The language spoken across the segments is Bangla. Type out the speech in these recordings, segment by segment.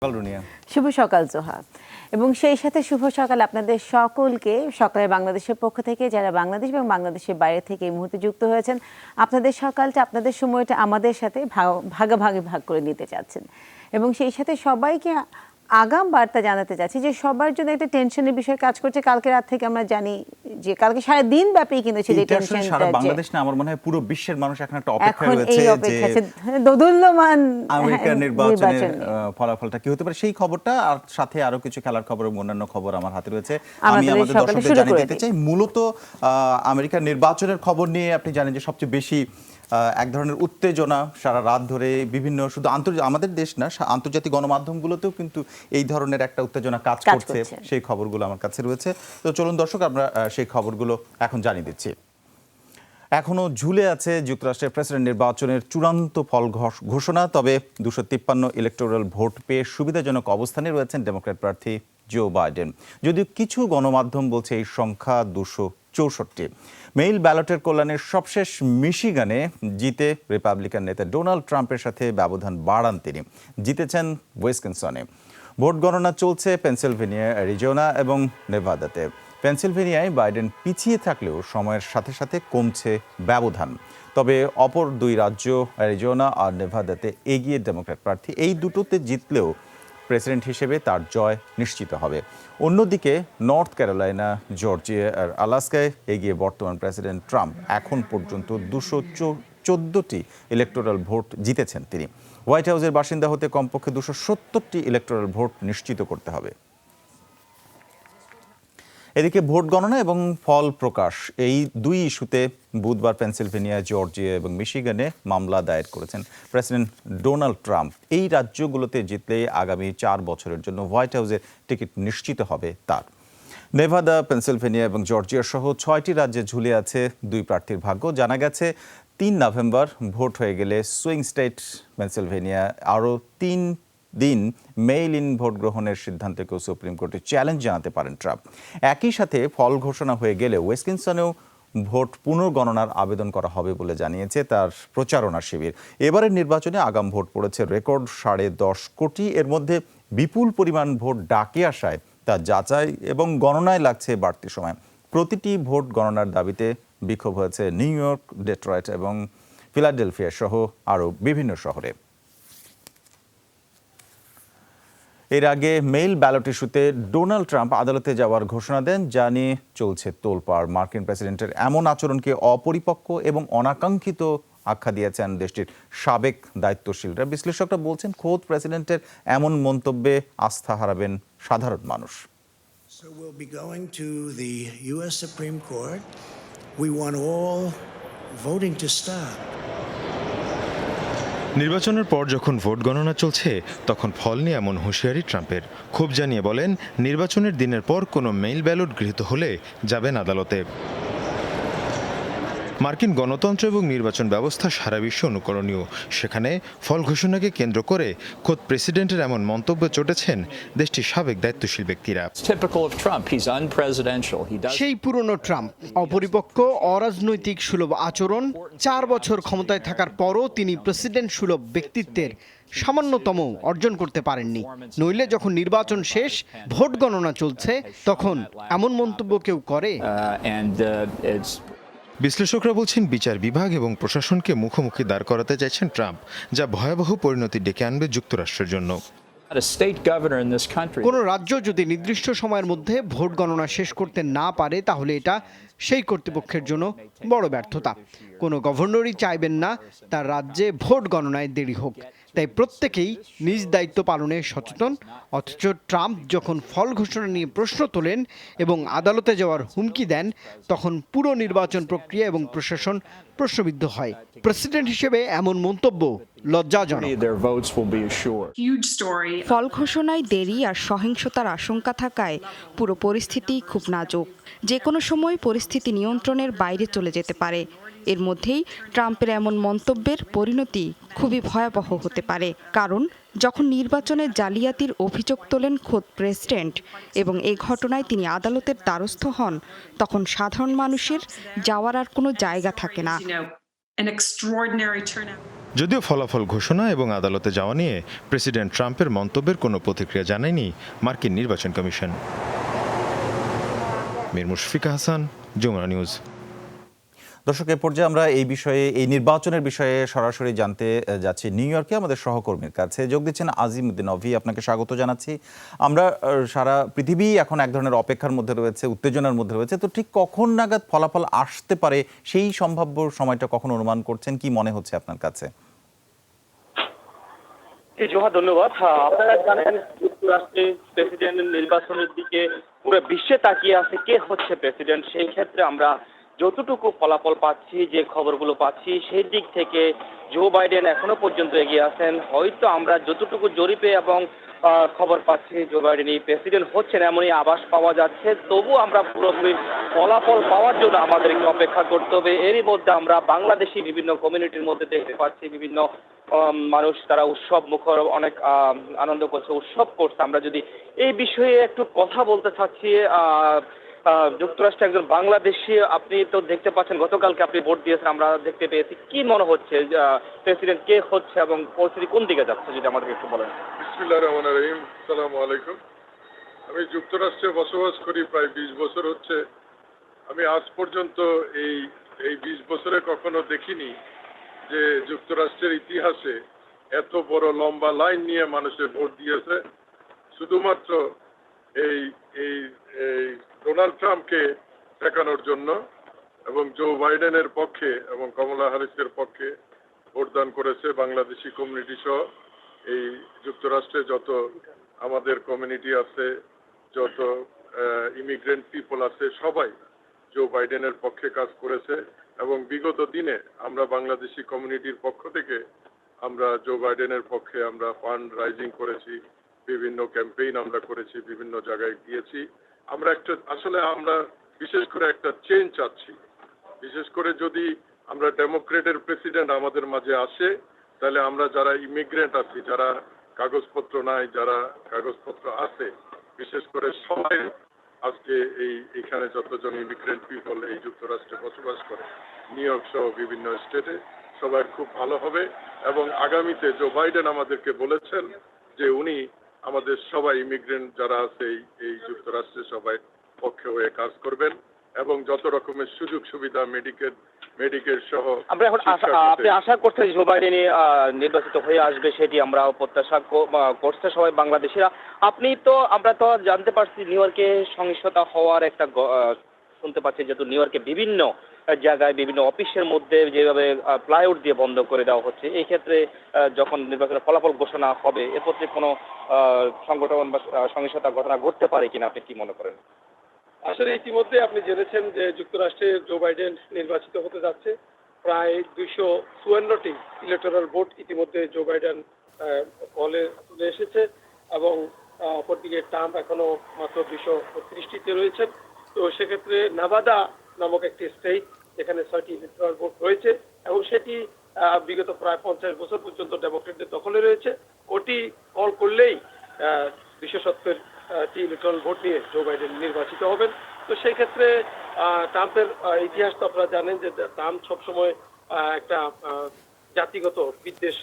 রুনিয়া। শুভ সকাল জোহা, এবং সেই সাথে শুভ সকাল আপনাদের সকলকে। সকালে বাংলাদেশের পক্ষ থেকে যারা বাংলাদেশ এবং বাংলাদেশের বাইরে থেকে এই মুহূর্তে যুক্ত হয়েছেন, আপনাদের সকালটা, আপনাদের সময়টা আমাদের সাথে ভাগাভাগি ভাগ করে নিতে চাচ্ছেন, এবং সেই সাথে সবাইকে আগাম বার্তা জানাতে চাচ্ছি যে সবার জন্য একটা টেনশনের বিষয় কাজ করছে। কালকে রাত থেকে আমরা জানি যে কালকে সারা দিন ব্যাপী কিন্তু ছিল টেনশন। সারা বাংলাদেশ না, আমার মনে হয় পুরো বিশ্বের মানুষ এখন একটা অপেক্ষায় রয়েছে যে দোদুল্যমান আমেরিকার নির্বাচনের ফলাফলটা কি হতে পারে, সেই খবরটা আর সাথে আরো কিছু খেলার খবর এবং অন্যান্য খবর আমার হাতে রয়েছে। আমি আমাদের দর্শকদের জানিয়ে দিতে চাই, মূলত আমেরিকার নির্বাচনের খবর নিয়ে আপনি জানেন যে সবচেয়ে বেশি এক ধরনের উত্তেজনা সারা রাত ধরে বিভিন্ন, শুধু আমাদের দেশ না, আন্তর্জাতিক গণমাধ্যমগুলোতেও কিন্তু এই ধরনের একটা উত্তেজনা কাজ করছে। সেই খবরগুলো আমার কাছে রয়েছে। তো চলুন দর্শক, আমরা সেই খবরগুলো এখন জানিয়ে দিচ্ছি। এখনো ঝুলে আছে যুক্তরাষ্ট্রের প্রেসিডেন্ট নির্বাচনের চূড়ান্ত ফল ঘোষণা। তবে 253 ইলেকটোরাল ভোট পেয়ে সুবিধাজনক অবস্থানে রয়েছেন ডেমোক্র্যাট প্রার্থী জো বাইডেন। যদিও কিছু গণমাধ্যম বলছে এই সংখ্যা 264। মেইল ব্যালটের কল্যাণের সবশেষ মিশিগানে জিতে রিপাবলিকান নেতা ডোনাল্ড ট্রাম্পের সাথে ব্যবধান বাড়ান তিনি। জিতেছেন উইসকনসিনে। ভোট গণনা চলছে পেনসিলভেনিয়া, অ্যারিজোনা এবং নেভাদাতে। পেনসিলভেনিয়ায় বাইডেন পিছিয়ে থাকলেও সময়ের সাথে সাথে কমছে ব্যবধান। তবে অপর দুই রাজ্য অ্যারিজোনা আর নেভাদাতে এগিয়ে ডেমোক্র্যাট প্রার্থী। এই দুটোতে জিতলেও প্রেসিডেন্ট হিসেবে তার জয় নিশ্চিত হবে। অন্যদিকে নর্থ ক্যারোলাইনা, জর্জিয়া আর আলাস্কায় এগিয়ে বর্তমান প্রেসিডেন্ট ট্রাম্প। এখন পর্যন্ত 214টি ইলেকটোরাল ভোট জিতেছেন তিনি। হোয়াইট হাউসের বাসিন্দা হতে কমপক্ষে 270টি ইলেকটোরাল ভোট নিশ্চিত করতে হবে। এদিকে ভোট গণনা এবং ফল প্রকাশ, এই দুই ইস্যুতে বুধবার পেনসিলভেনিয়া, জর্জিয়া এবং মিশিগানে মামলা দায়ের করেছেন প্রেসিডেন্ট ডোনাল্ড ট্রাম্প। এই রাজ্যগুলোতে জিতলে আগামী 4 বছরের জন্য হোয়াইট হাউসের টিকিট নিশ্চিত হবে তার। নেভাদা, পেনসিলভেনিয়া এবং জর্জিয়া সহ 6টি রাজ্যে ঝুলে আছে দুই প্রার্থীর ভাগ্য। জানা গেছে 3 নভেম্বর ভোট হয়ে গেলে সুইং স্টেট পেনসিলভেনিয়া আরও 3 দিন মেইল ইন ভোট গ্রহণের সিদ্ধান্তকেও সুপ্রিম কোর্টে চ্যালেঞ্জ জানাতে পারেন ট্রাম্প। একই সাথে ফল ঘোষণা হয়ে গেলে উইসকনসিনেও ভোট পুনর্গণনার আবেদন করা হবে বলে জানিয়েছে তার প্রচারণা শিবির। এবারের নির্বাচনে আগাম ভোট পড়েছে রেকর্ড 10.5 কোটি। এর মধ্যে বিপুল পরিমাণ ভোট ডাকে আসায় তা যাচাই এবং গণনায় লাগছে বাড়তি সময়। প্রতিটি ভোট গণনার দাবিতে বিক্ষোভ হয়েছে নিউ ইয়র্ক, ডেট্রয়েট এবং ফিলাডেলফিয়া সহ আরও বিভিন্ন শহরে। এর আগে মেইল ব্যালট ইস্যুতে ডোনাল্ড ট্রাম্প আদালতে যাওয়ার ঘোষণা দেন, যা নিয়ে চলছে তোলপাড়। মার্কিন প্রেসিডেন্টের এমন আচরণকে অপরিপক্ক এবং অনাকাঙ্ক্ষিত আখ্যা দিয়েছেন দেশটির সাবেক দায়িত্বশীলরা। বিশ্লেষকরা বলছেন খোদ প্রেসিডেন্টের এমন মন্তব্যে আস্থা হারাবেন সাধারণ মানুষ। So we'll be going to the US Supreme Court. We want all voting to stop. নির্বাচনের পর যখন ভোট গণনা চলছে তখন ফল নিয়ে এমন হুঁশিয়ারি ট্রাম্পের। ক্ষোভ জানিয়ে বলেন, নির্বাচনের দিনের পর কোনো মেইল ব্যালট গৃহীত হলে যাবেন আদালতে। মার্কিন গণতন্ত্র এবং নির্বাচন ব্যবস্থা সারা বিশ্বে অনুকরণীয়। সেখানে ফল ঘোষণাকে কেন্দ্র করে খোদ প্রেসিডেন্টের এমন মন্তব্য চটেছেন দেশটির সাবেক দায়িত্বশীল ব্যক্তিরা। সেই পুরনো ট্রাম্প, অপরিপক্ক, অরাজনৈতিক সুলভ আচরণ। 4 বছর ক্ষমতায় থাকার পরও তিনি প্রেসিডেন্ট সুলভ ব্যক্তিত্বের সামান্যতম অর্জন করতে পারেননি। নইলে যখন নির্বাচন শেষ, ভোট গণনা চলছে, তখন এমন মন্তব্য কেউ করে? বিশ্লেষকরা বলছেন বিচার বিভাগ এবং প্রশাসনকে মুখোমুখি দাঁড় করাতে চাইছেন ট্রাম্প, যা ভয়াবহ পরিণতি ডেকে আনবে যুক্তরাষ্ট্রের জন্য। কোনো রাজ্য যদি নির্দিষ্ট সময়ের মধ্যে ভোট গণনা শেষ করতে না পারে, তাহলে এটা সেই কর্তৃপক্ষের জন্য বড় ব্যর্থতা। কোনো গভর্নরই চাইবেন না তার রাজ্যে ভোট গণনায় দেরি হোক। তাই প্রত্যেকেই নিজ দায়িত্ব পালনে সচেতন। অথচ ট্রাম্প যখন ফল ঘোষণা নিয়ে প্রশ্ন তোলেন এবং আদালতে যাওয়ার হুমকি দেন, তখন পুরো নির্বাচন প্রক্রিয়া এবং প্রশাসন প্রশ্নবিদ্ধ হয়। প্রেসিডেন্ট হিসেবে এমন মন্তব্য লজ্জাজনক। ফল ঘোষণায় দেরি আর সহিংসতার আশঙ্কা থাকায় পুরো পরিস্থিতি খুব নাজুক। যে কোনো সময় পরিস্থিতি নিয়ন্ত্রণের বাইরে চলে যেতে পারে। এর মধ্যেই ট্রাম্পের এমন মন্তব্যের পরিণতি খুবই ভয়াবহ হতে পারে। কারণ যখন নির্বাচনে জালিয়াতির অভিযোগ তোলেন খোদ প্রেসিডেন্ট এবং এই ঘটনায় তিনি আদালতের দ্বারস্থ হন, তখন সাধারণ মানুষের যাওয়ার আর কোনো জায়গা থাকে না। যদিও ফলাফল ঘোষণা এবং আদালতে যাওয়া নিয়ে প্রেসিডেন্ট ট্রাম্পের মন্তব্যের কোনো প্রতিক্রিয়া জানায়নি মার্কিন নির্বাচন কমিশন। মীর মুশফিকা হাসান, যমুনা নিউজ। দর্শক, এ পর্যায়ে আমরা এই নির্বাচনের বিষয়ে সরাসরি জানতে যাচ্ছি নিউ ইয়র্কে আমাদের সহকর্মীর কাছে। যোগ দিচ্ছেন আজিমউদ্দিন অভি, আপনাকে স্বাগত জানাচ্ছি। আমরা সারা পৃথিবী এখন এক ধরনের অপেক্ষার মধ্যে রয়েছে, উত্তেজনার মধ্যে রয়েছে। তো ঠিক কখন নাগাদ ফলাফল আসতে পারে, সেই সম্ভাব্য সময়টা কখন অনুমান করছেন, কি মনে হচ্ছে আপনার কাছে? জোহা, ধন্যবাদ। আপনারা জানেন যুক্তরাষ্ট্রে প্রেসিডেন্ট নির্বাচনের দিকে পুরো বিশ্বে তাকিয়ে আছে কে হচ্ছে প্রেসিডেন্ট। সেই ক্ষেত্রে আমরা যতটুকু ফলাফল পাচ্ছি, যে খবরগুলো পাচ্ছি, সেই দিক থেকে জো বাইডেন এখনো পর্যন্ত এগিয়ে আছেন। হয়তো আমরা যতটুকু জরিপে এবং খবর পাচ্ছি জো বাইডেনই প্রেসিডেন্ট হচ্ছেন এমনই আভাস পাওয়া যাচ্ছে। তবু আমরা পুরোপুরি ফলাফল পাওয়ার জন্য আমাদেরকে অপেক্ষা করতে হবে। এরই মধ্যে আমরা বাংলাদেশি বিভিন্ন কমিউনিটির মধ্যে দেখতে পাচ্ছি বিভিন্ন মানুষ তারা উৎসব মুখর, অনেক আনন্দ করছে, উৎসব করছে। আমরা যদি এই বিষয়ে একটু কথা বলতে চাচ্ছি, যুক্তরাষ্ট্রে একজন বাংলাদেশি, আপনি তো দেখতে পাচ্ছেন গতকালকে আপনি ভোট দিয়েছেন, আমরা দেখতে পেয়েছি। কি মনে হচ্ছে প্রেসিডেন্ট কে হচ্ছে এবং পরিস্থিতি কোন দিকে যাচ্ছে, যদি আমাদেরকে একটু বলেন। বিসমিল্লাহির রহমানির রহিম। আসসালামু আলাইকুম। আমি যুক্তরাষ্ট্রে বসবাস করি প্রায় 20 বছর হচ্ছে। আমি আজ পর্যন্ত এই 20 বছরে কখনো দেখিনি যে যুক্তরাষ্ট্রের ইতিহাসে এত বড় লম্বা লাইন নিয়ে মানুষের ভোট দিয়েছে শুধুমাত্র এই এই এই ডোনাল্ড ট্রাম্পকে ঠেকানোর জন্য, এবং জো বাইডেনের পক্ষে এবং কমলা হ্যারিসের পক্ষে ভোটদান করেছে বাংলাদেশি কমিউনিটি সহ এই যুক্তরাষ্ট্রে যত আমাদের কমিউনিটি আছে, যত ইমিগ্রেন্ট পিপল আছে, সবাই জো বাইডেনের পক্ষে কাজ করেছে। এবং বিগত দিনে আমরা বাংলাদেশি কমিউনিটির পক্ষ থেকে আমরা জো বাইডেনের পক্ষে আমরা ফান্ড রাইজিং করেছি, বিভিন্ন ক্যাম্পেইন আমরা করেছি, বিভিন্ন জায়গায় গিয়েছি। আমরা বিশেষ করে একটা চেঞ্জ চাচ্ছি। বিশেষ করে যদি আমরা ডেমোক্রেটের প্রেসিডেন্ট আমাদের মাঝে আসে, তাহলে আমরা যারা ইমিগ্রেন্ট আছি, যারা কাগজপত্র নাই, যারা কাগজপত্র আছে, বিশেষ করে সবাই আজকে এইখানে যতজন ইমিগ্রেন্ট পিপল এই যুক্তরাষ্ট্রে বসবাস করে, নিউ ইয়র্ক সহ বিভিন্ন স্টেটে, সবাই খুব ভালো হবে। এবং আগামীতে জো বাইডেন আমাদেরকে বলেছেন যে উনি আমাদের সবাই ইমিগ্রেন্ট যারা আছে এই যুক্তরাষ্ট্রে সবাই পক্ষে হয়ে কাজ করবেন এবং যত রকমের সুযোগ সুবিধা মেডিকেল সহ আমরা এখন আপনি আশা করছেন জো বাইডেনই নির্বাচিত হয়ে আসবে, সেটি আমরা প্রত্যাশা করছে সবাই বাংলাদেশিরা। আমরা তো জানতে পারছি নিউ ইয়র্কে সহিংসতা হওয়ার একটা শুনতে পাচ্ছি, যেহেতু নিউ ইয়র্কে বিভিন্ন জায়গায় বিভিন্ন অফিসের মধ্যে যেভাবে প্লাইউড দিয়ে বন্ধ করে দেওয়া হচ্ছে, এই ক্ষেত্রে যখন নির্বাচনের ফলাফল ঘোষণা হবে এরপর কোনো সংগঠন বা সহিংসতার ঘটনা ঘটতে পারে কিনা, আপনি কি মনে করেন? আসলে ইতিমধ্যে আপনি জেনেছেন যে যুক্তরাষ্ট্রে জো বাইডেন নির্বাচিত হতে যাচ্ছে। প্রায় 254টি ইলেকটোরাল ভোট ইতিমধ্যে জো বাইডেন বলে চলে এসেছে এবং অপরদিকে ট্রাম্প এখনো মাত্র 232টিতে রয়েছেন। তো সেক্ষেত্রে নেভাদা নামক একটি স্টেট, যেখানে 6টি ইলেকটোরাল ভোট রয়েছে এবং সেটি বিগত প্রায় 50 বছর পর্যন্ত ডেমোক্রেটদের দখলে রয়েছে। ওটি কল করলেই 270টি ইলেকট্রাল ভোট নিয়ে জো বাইডেন নির্বাচিত হবেন। তো সেই ক্ষেত্রে ট্রাম্পের ইতিহাস তো আপনারা জানেন যে ট্রাম্প সবসময় একটা জাতিগত বিদ্বেষ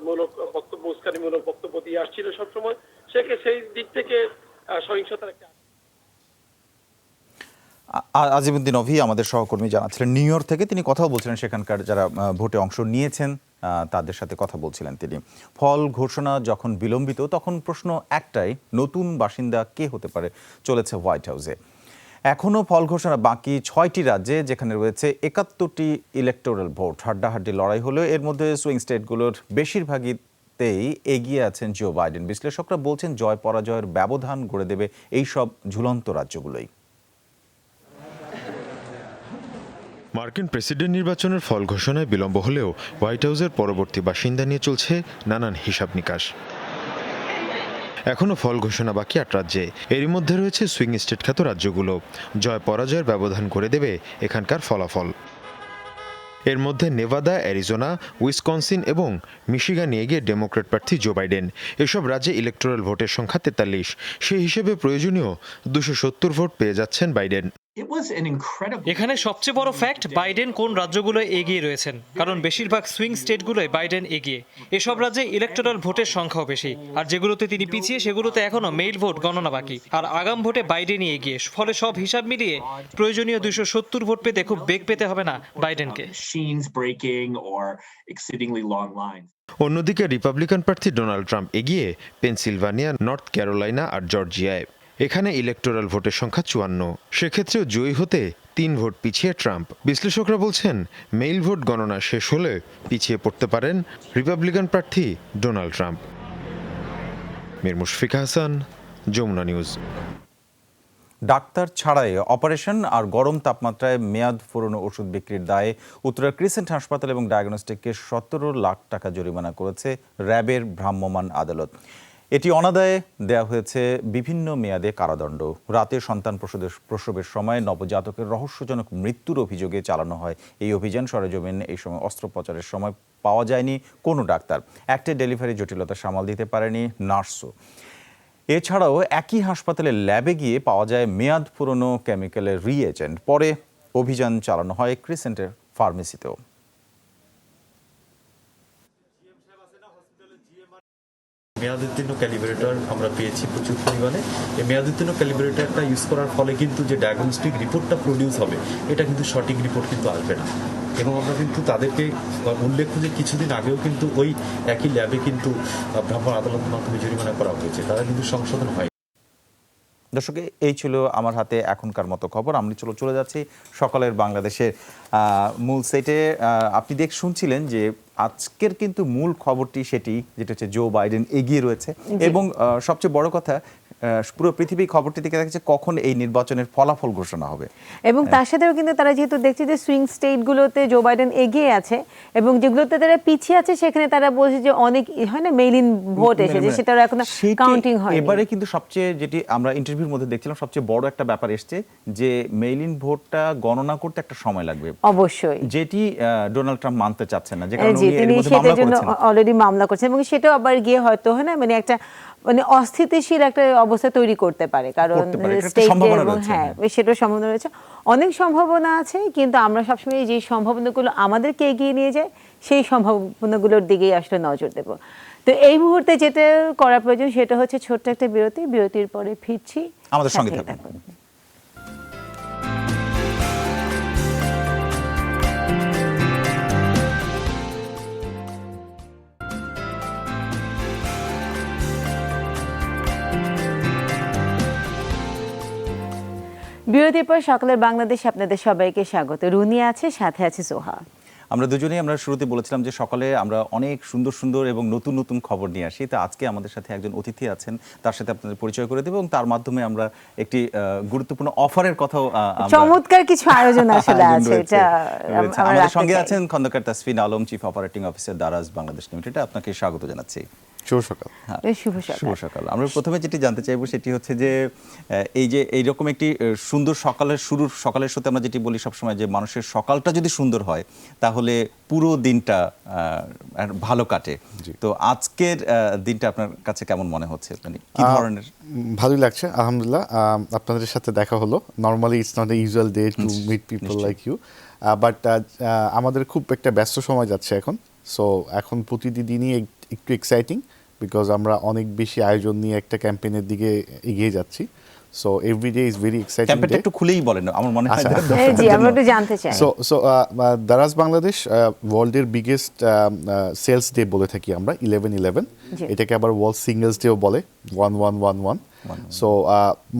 মূলক বক্তব্য, উস্কানিমূলক বক্তব্য দিয়ে আসছিল সবসময়। সেই দিক থেকে সহিংসতার একটা আজিমউদ্দিন অভি আমাদের সহকর্মী জানাচ্ছিলেন নিউ ইয়র্ক থেকে। তিনি কথাও বলছিলেন সেখানকার যারা ভোটে অংশ নিয়েছেন তাদের সাথে কথা বলছিলেন তিনি। ফল ঘোষণা যখন বিলম্বিত, তখন প্রশ্ন একটাই, নতুন বাসিন্দা কে হতে পারে চলেছে হোয়াইট হাউসে। এখনও ফল ঘোষণা বাকি 6টি রাজ্যে, যেখানে রয়েছে 71টি ইলেকটোরাল ভোট। হাড্ডাহাড্ডি লড়াই হলেও এর মধ্যে সুইং স্টেটগুলোর বেশিরভাগইতেই এগিয়ে আছেন জো বাইডেন। বিশ্লেষকরা বলছেন জয় পরাজয়ের ব্যবধান গড়ে দেবে এইসব ঝুলন্ত রাজ্যগুলোই। মার্কিন প্রেসিডেন্ট নির্বাচনের ফল ঘোষণায় বিলম্ব হলেও হোয়াইট হাউসের পরবর্তী বাসিন্দা নিয়ে চলছে নানান হিসাব নিকাশ। এখনও ফল ঘোষণা বাকি 8 রাজ্যে। এরই মধ্যে রয়েছে সুইং স্টেট খ্যাত রাজ্যগুলো। জয় পরাজয়ের ব্যবধান করে দেবে এখানকার ফলাফল। এর মধ্যে নেভাদা, অ্যারিজোনা, উইসকনসিন এবং মিশিগানে এগিয়ে ডেমোক্র্যাট প্রার্থী জো বাইডেন। এসব রাজ্যে ইলেকটোরাল ভোটের সংখ্যা 43। সেই হিসেবে প্রয়োজনীয় 270 ভোট পেয়ে যাচ্ছেন বাইডেন। এখানে সবচেয়ে বড় ফ্যাক্ট বাইডেন কোন রাজ্যগুলোয় এগিয়ে রয়েছেন, কারণ বেশিরভাগ সুইং স্টেটগুলোয় বাইডেন এগিয়ে। এসব রাজ্যে ইলেকটোরাল ভোটের সংখ্যাও বেশি, আর যেগুলোতে তিনি পিছিয়ে সেগুলোতে এখনো মেইল ভোট গণনা বাকি, আর আগাম ভোটে বাইডেনই এগিয়ে। ফলে সব হিসাব মিলিয়ে প্রয়োজনীয় 270 ভোট পেতে খুব বেগ পেতে হবে না বাইডেনকে। অন্যদিকে রিপাবলিকান প্রার্থী ডোনাল্ড ট্রাম্প এগিয়ে পেনসিলভানিয়া, নর্থ ক্যারোলাইনা আর জর্জিয়ায়। এখানে ইলেকটোরাল ভোটের সংখ্যা 54। সেক্ষেত্রেও জয়ী হতে 3 ভোট পিছিয়ে ট্রাম্প। বিশ্লেষকরা বলছেন মেইল ভোট গণনা শেষ হলে পিছিয়ে পড়তে পারেন রিপাবলিকান প্রার্থী Donald Trump. Mir Mushfiq Hasan, Jamuna news. ডাক্তার ছাড়াই অপারেশন আর গরম তাপমাত্রায় মেয়াদ ফুরনো ওষুধ বিক্রির দায়ে উত্তরার ক্রিসেন্ট হাসপাতাল এবং ডায়াগনস্টিককে 17 লাখ টাকা জরিমানা করেছে র্যাবের ভ্রাম্যমাণ আদালত। এটি অনাদায়ে দেয়া হয়েছে বিভিন্ন মেয়াদে কারাদণ্ড। রাতে সন্তান প্রসবের সময় নবজাতকের রহস্যজনক মৃত্যুর অভিযোগে চালানো হয় এই অভিযান। সরেজমিন এই সময় অস্ত্রোপচারের সময় পাওয়া যায়নি কোনো ডাক্তার। একটা ডেলিভারি জটিলতা সামাল দিতে পারেনি নার্সও। এছাড়াও একই হাসপাতালের ল্যাবে গিয়ে পাওয়া যায় মেয়াদ পুরনো কেমিক্যালের রিএজেন্ট। পরে অভিযান চালানো হয় ক্রিসেন্টের ফার্মেসিতেও। মেয়াদোত্তীর্ণ ক্যালিব্রেটর আমরা পেয়েছি প্রচুর পরিমাণে। এই মেয়াদোত্তীর্ণ ক্যালিব্রেটরটা ইউজ করার ফলে কিন্তু যে ডায়াগনস্টিক রিপোর্টটা প্রডিউস হবে এটা কিন্তু সঠিক রিপোর্ট কিন্তু আসবে না। এবং আমরা কিন্তু তাদেরকে উল্লেখ্য যে কিছুদিন আগেও কিন্তু ওই একই ল্যাবে কিন্তু ভ্রাম্যমাণ আদালতের মাধ্যমে জরিমানা করা হয়েছে, তারা কিন্তু সংশোধন হয়। দর্শক, এই ছিল আমার হাতে এখনকার মতো খবর। আমি চলে যাচ্ছি সকালের বাংলাদেশের মূল সেটে। আপনি শুনছিলেন যে আজকের কিন্তু মূল খবরটি সেটি, যেটা হচ্ছে জো বাইডেন এগিয়ে রয়েছে এবং সবচেয়ে বড় কথা পুরো পৃথিবী খবরটি দেখে দেখছে কখন এই নির্বাচনের ফলাফল ঘোষণা হবে। এবং তার সাথেও কিন্তু তারা যেহেতু দেখছে যে সুইং স্টেটগুলোতে জো বাইডেন এগিয়ে আছে এবং যেগুলোতে তারা পিছিয়ে আছে সেখানে তারা বলছে যে অনেক হয় না মেইল ইন ভোট এসেছে, সেটার এখন কাউন্টিং হয়। এবারে কিন্তু সবচেয়ে যেটি আমরা ইন্টারভিউর মধ্যে দেখছিলাম সবচেয়ে বড় একটা ব্যাপার এসছে যে মেইল ইন ভোটটা গণনা করতে একটা সময় লাগবে অবশ্যই, যেটি ডোনাল্ড ট্রাম্প মানতে চাচ্ছেন না, যে কারণে তিনি সেটার জন্য অলরেডি মামলা করছেন এবং সেটাও আবার গিয়ে হয়তো হয় না মানে একটা অস্থিতিশীল একটা অবস্থা তৈরি করতে পারে, কারণ হ্যাঁ সেটার সম্ভাবনা রয়েছে, অনেক সম্ভাবনা আছে। কিন্তু আমরা সবসময় যে সম্ভাবনাগুলো আমাদেরকে এগিয়ে নিয়ে যায় সেই সম্ভাবনাগুলোর দিকেই আসলে নজর দেব। তো এই মুহূর্তে যেটা করা প্রয়োজন সেটা হচ্ছে ছোট্ট একটা বিরতির পরে ফিরছি, আমাদের সঙ্গে থাকুন। বিরতির পর সকালের বাংলাদেশে আপনাদের সবাইকে স্বাগত। রুনি আছে, সাথে আছে সোহা। আমরা দুজনেই শুরুতে বলেছিলাম যে সকালে আমরা অনেক সুন্দর সুন্দর এবং নতুন নতুন খবর নিয়ে আসি। তো আজকে আমাদের সাথে একজন অতিথি আছেন, তার সাথে আপনাদের পরিচয় করে দেব এবং তার মাধ্যমে আমরা একটি গুরুত্বপূর্ণ অফারের কথাও চমৎকার কিছু আয়োজন আসলে আছে। আমাদের সঙ্গে আছেন Khandakar Tasfin Alam, chief operating officer Daraz Bangladesh limited. আপনাকে স্বাগত জানাচ্ছি। শুভ সকাল। শুভ সকাল। আমরা প্রথমে যেটি জানতে চাইবো সেটি হচ্ছে যে এই যে এইরকম একটি সুন্দর সকালের সাথে আমরা যেটি বলি সবসময় যে মানুষের সকালটা যদি সুন্দর হয় তাহলে পুরো দিনটা ভালো কাটে। তো আজকের দিনটা আপনার কাছে কেমন মনে হচ্ছে, মানে কি ধরনের? ভালোই লাগছে আলহামদুলিল্লাহ। আপনাদের সাথে দেখা হলো। Normally it's not a usual day to meet people like you, but আমাদের খুব একটা ব্যস্ত সময় যাচ্ছে এখন। সো এখন প্রতিদিনই একটু এক্সাইটিং, বিকজ আমরা অনেক বেশি আয়োজন নিয়ে একটা ক্যাম্পেইনের দিকে এগিয়ে যাচ্ছি। So every day is very exciting. ক্যাম্পেইনটা একটু খুলেই বলেন, আমার মনে হয় জি আমরা একটু জানতে চাই। সো দারাজ বাংলাদেশ ওয়ার্ল্ডের বিগেস্ট সেলস ডে বলে থাকি আমরা 11/11। এটাকে আবার ওয়ার্ল্ড সিঙ্গেলস ডেও বলে 1111। সো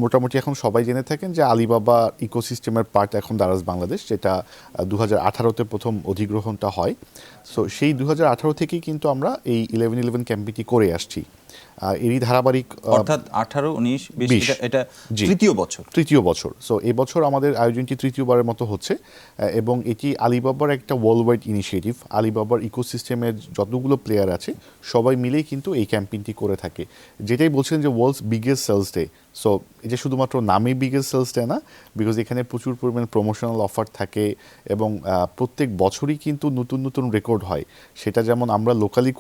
মোটামুটি এখন সবাই জেনে থাকেন যে আলিবাবা ইকোসিস্টেমের পার্ট এখন দারাজ বাংলাদেশ, যেটা 2018-তে প্রথম অধিগ্রহণটা হয়। সো সেই 2018 থেকেই কিন্তু আমরা এই 11/11 ক্যাম্পেইনটি করে আসছি। এরই ধারাবাহিক, অর্থাৎ 18, 19, 20 এটা তৃতীয় বছর। সো এই বছর আমাদের আয়োজনটি তৃতীয়বারের মতো হচ্ছে এবং এটি আলিবাবার একটা ওয়ার্ল্ড ওয়াইড ইনিশিয়েটিভ। আলিবাবার ইকোসিস্টেমের যতগুলো প্লেয়ার আছে সবাই মিলেই কিন্তু এই ক্যাম্পেইনটি করে থাকে। যেটাই বলছিলেন যে world's biggest sales day. So এটা শুধুমাত্র নামেই বিগেস্ট সেলস ডে না, বিকজ এখানে প্রচুর পরিমাণ প্রমোশনাল অফার থাকে এবং প্রত্যেক বছরই কিন্তু নতুন নতুন রেকর্ড হয়। সেটা যেমন আমরা লোকালি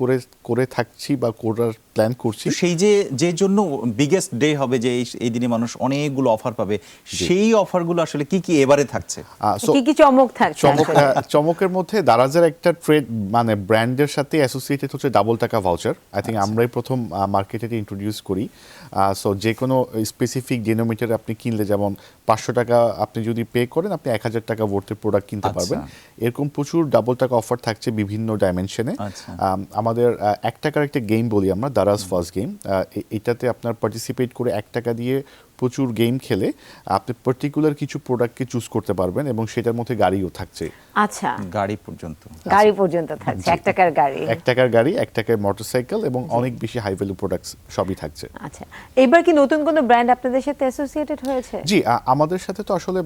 করে থাকছি বা করার প্ল্যান করছি। সেই যে জন্য বিগেস্ট ডে হবে, যে এই দিনে মানুষ অনেকগুলো অফার পাবে, সেই অফারগুলো আসলে কি কি এবারে থাকছে? কি কি চমক থাকছে? চমকের মধ্যে দারাজের একটা ট্রেড মানে ব্র্যান্ডের সাথে অ্যাসোসিয়েটেড হচ্ছে ডাবল টাকা ভাউচার। আই থিঙ্ক আমরাই প্রথম মার্কেটে ইন্ট্রোডিউস করি। সো যে কোনো স্পেসিফিক ডিনোমিটার আপনি কিনলে, যেমন 500 টাকা আপনি যদি পে করেন, আপনি 1000 টাকা ভর্তির প্রোডাক্ট কিনতে পারবেন। এরকম প্রচুর ডাবল টাকা অফার থাকছে বিভিন্ন ডাইমেনশনে। আমাদের 1 টাকার একটা গেম বলি আমরা, দারাজ ফার্স্ট গেম। এটাতে আপনার পার্টিসিপেট করে 1 টাকা দিয়ে প্রচুর গেম খেলে আপনি পার্টিকুলার কিছু প্রোডাক্টকে চুজ করতে পারবেন, এবং সেটার মধ্যে গাড়িও থাকছে। আচ্ছা, গাড়ি পর্যন্ত থাকছে। 1 টাকার গাড়ি, 1 টাকার গাড়ি, 1 টাকার মোটরসাইকেল, এবং অনেক বেশি হাই ভ্যালু প্রোডাক্টস সবই থাকছে। আচ্ছা, এবার কি নতুন কোনো ব্র্যান্ড আপনাদের সাথে অ্যাসোসিয়েটেড হয়েছে? জি, আমাদের সাথে তো আসলে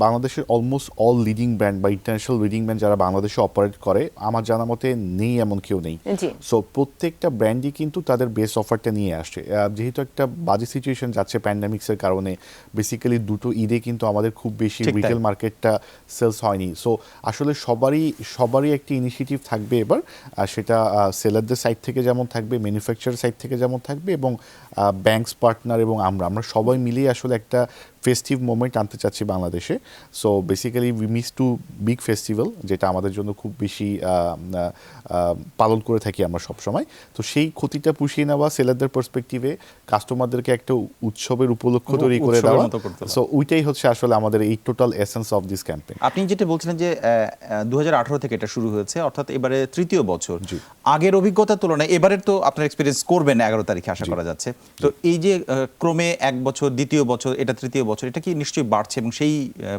বাংলাদেশের অলমোস্ট অল লিডিং ব্র্যান্ড বা ইন্টারন্যাশনাল লিডিং ব্র্যান্ড যারা বাংলাদেশে অপারেট করে, আমার জানা মতে নেই এমন কেউ নেই। সো প্রত্যেকটা ব্র্যান্ডই কিন্তু তাদের বেস্ট অফারটা নিয়ে আসছে। যেহেতু একটা বাজে সিচুয়েশন যাচ্ছে প্যান্ডামিক্সের কারণে, বেসিক্যালি দুটো ঈদে কিন্তু আমাদের খুব বেশি রিটেল মার্কেটটা সেলস হয়নি। সো আসলে সবারই একটি ইনিশিয়েটিভ থাকবে এবার, সেটা সেলারদের সাইড থেকে যেমন থাকবে, ম্যানুফ্যাকচারার সাইড থেকে যেমন থাকবে, এবং ব্যাংকস পার্টনার এবং আমরা সবাই মিলিয়ে আসলে একটা ফেস্টিভ মোমেন্ট আনতে চাচ্ছি বাংলাদেশে। So basically we miss two big festival, যেটা আমাদের জন্য খুব বেশি পালন করে থাকি আমরা সবসময়। তো সেই ক্ষতিটা পুষিয়ে নেওয়া, সেলারদের পার্সপেক্টিভে কাস্টমারদেরকে একটা উৎসবের উপলক্ষ তৈরি করে দেওয়া। সো ওইটাই হচ্ছে আসলে আমাদের এই total essence of this campaign. আপনি যেটা বলছিলেন যে 2018 থেকে এটা শুরু হয়েছে, অর্থাৎ এবারে 3য় বছর। আগের অভিজ্ঞতার তুলনায় এবারের তো আপনার এক্সপিরিয়েন্স করবেন 11 তারিখে আশা করা যাচ্ছে। তো এই যে ক্রমে 1 বছর, 2য় বছর, এটা 3য় বছর, এটা কি নিশ্চয়ই বাড়ছে, এবং সেই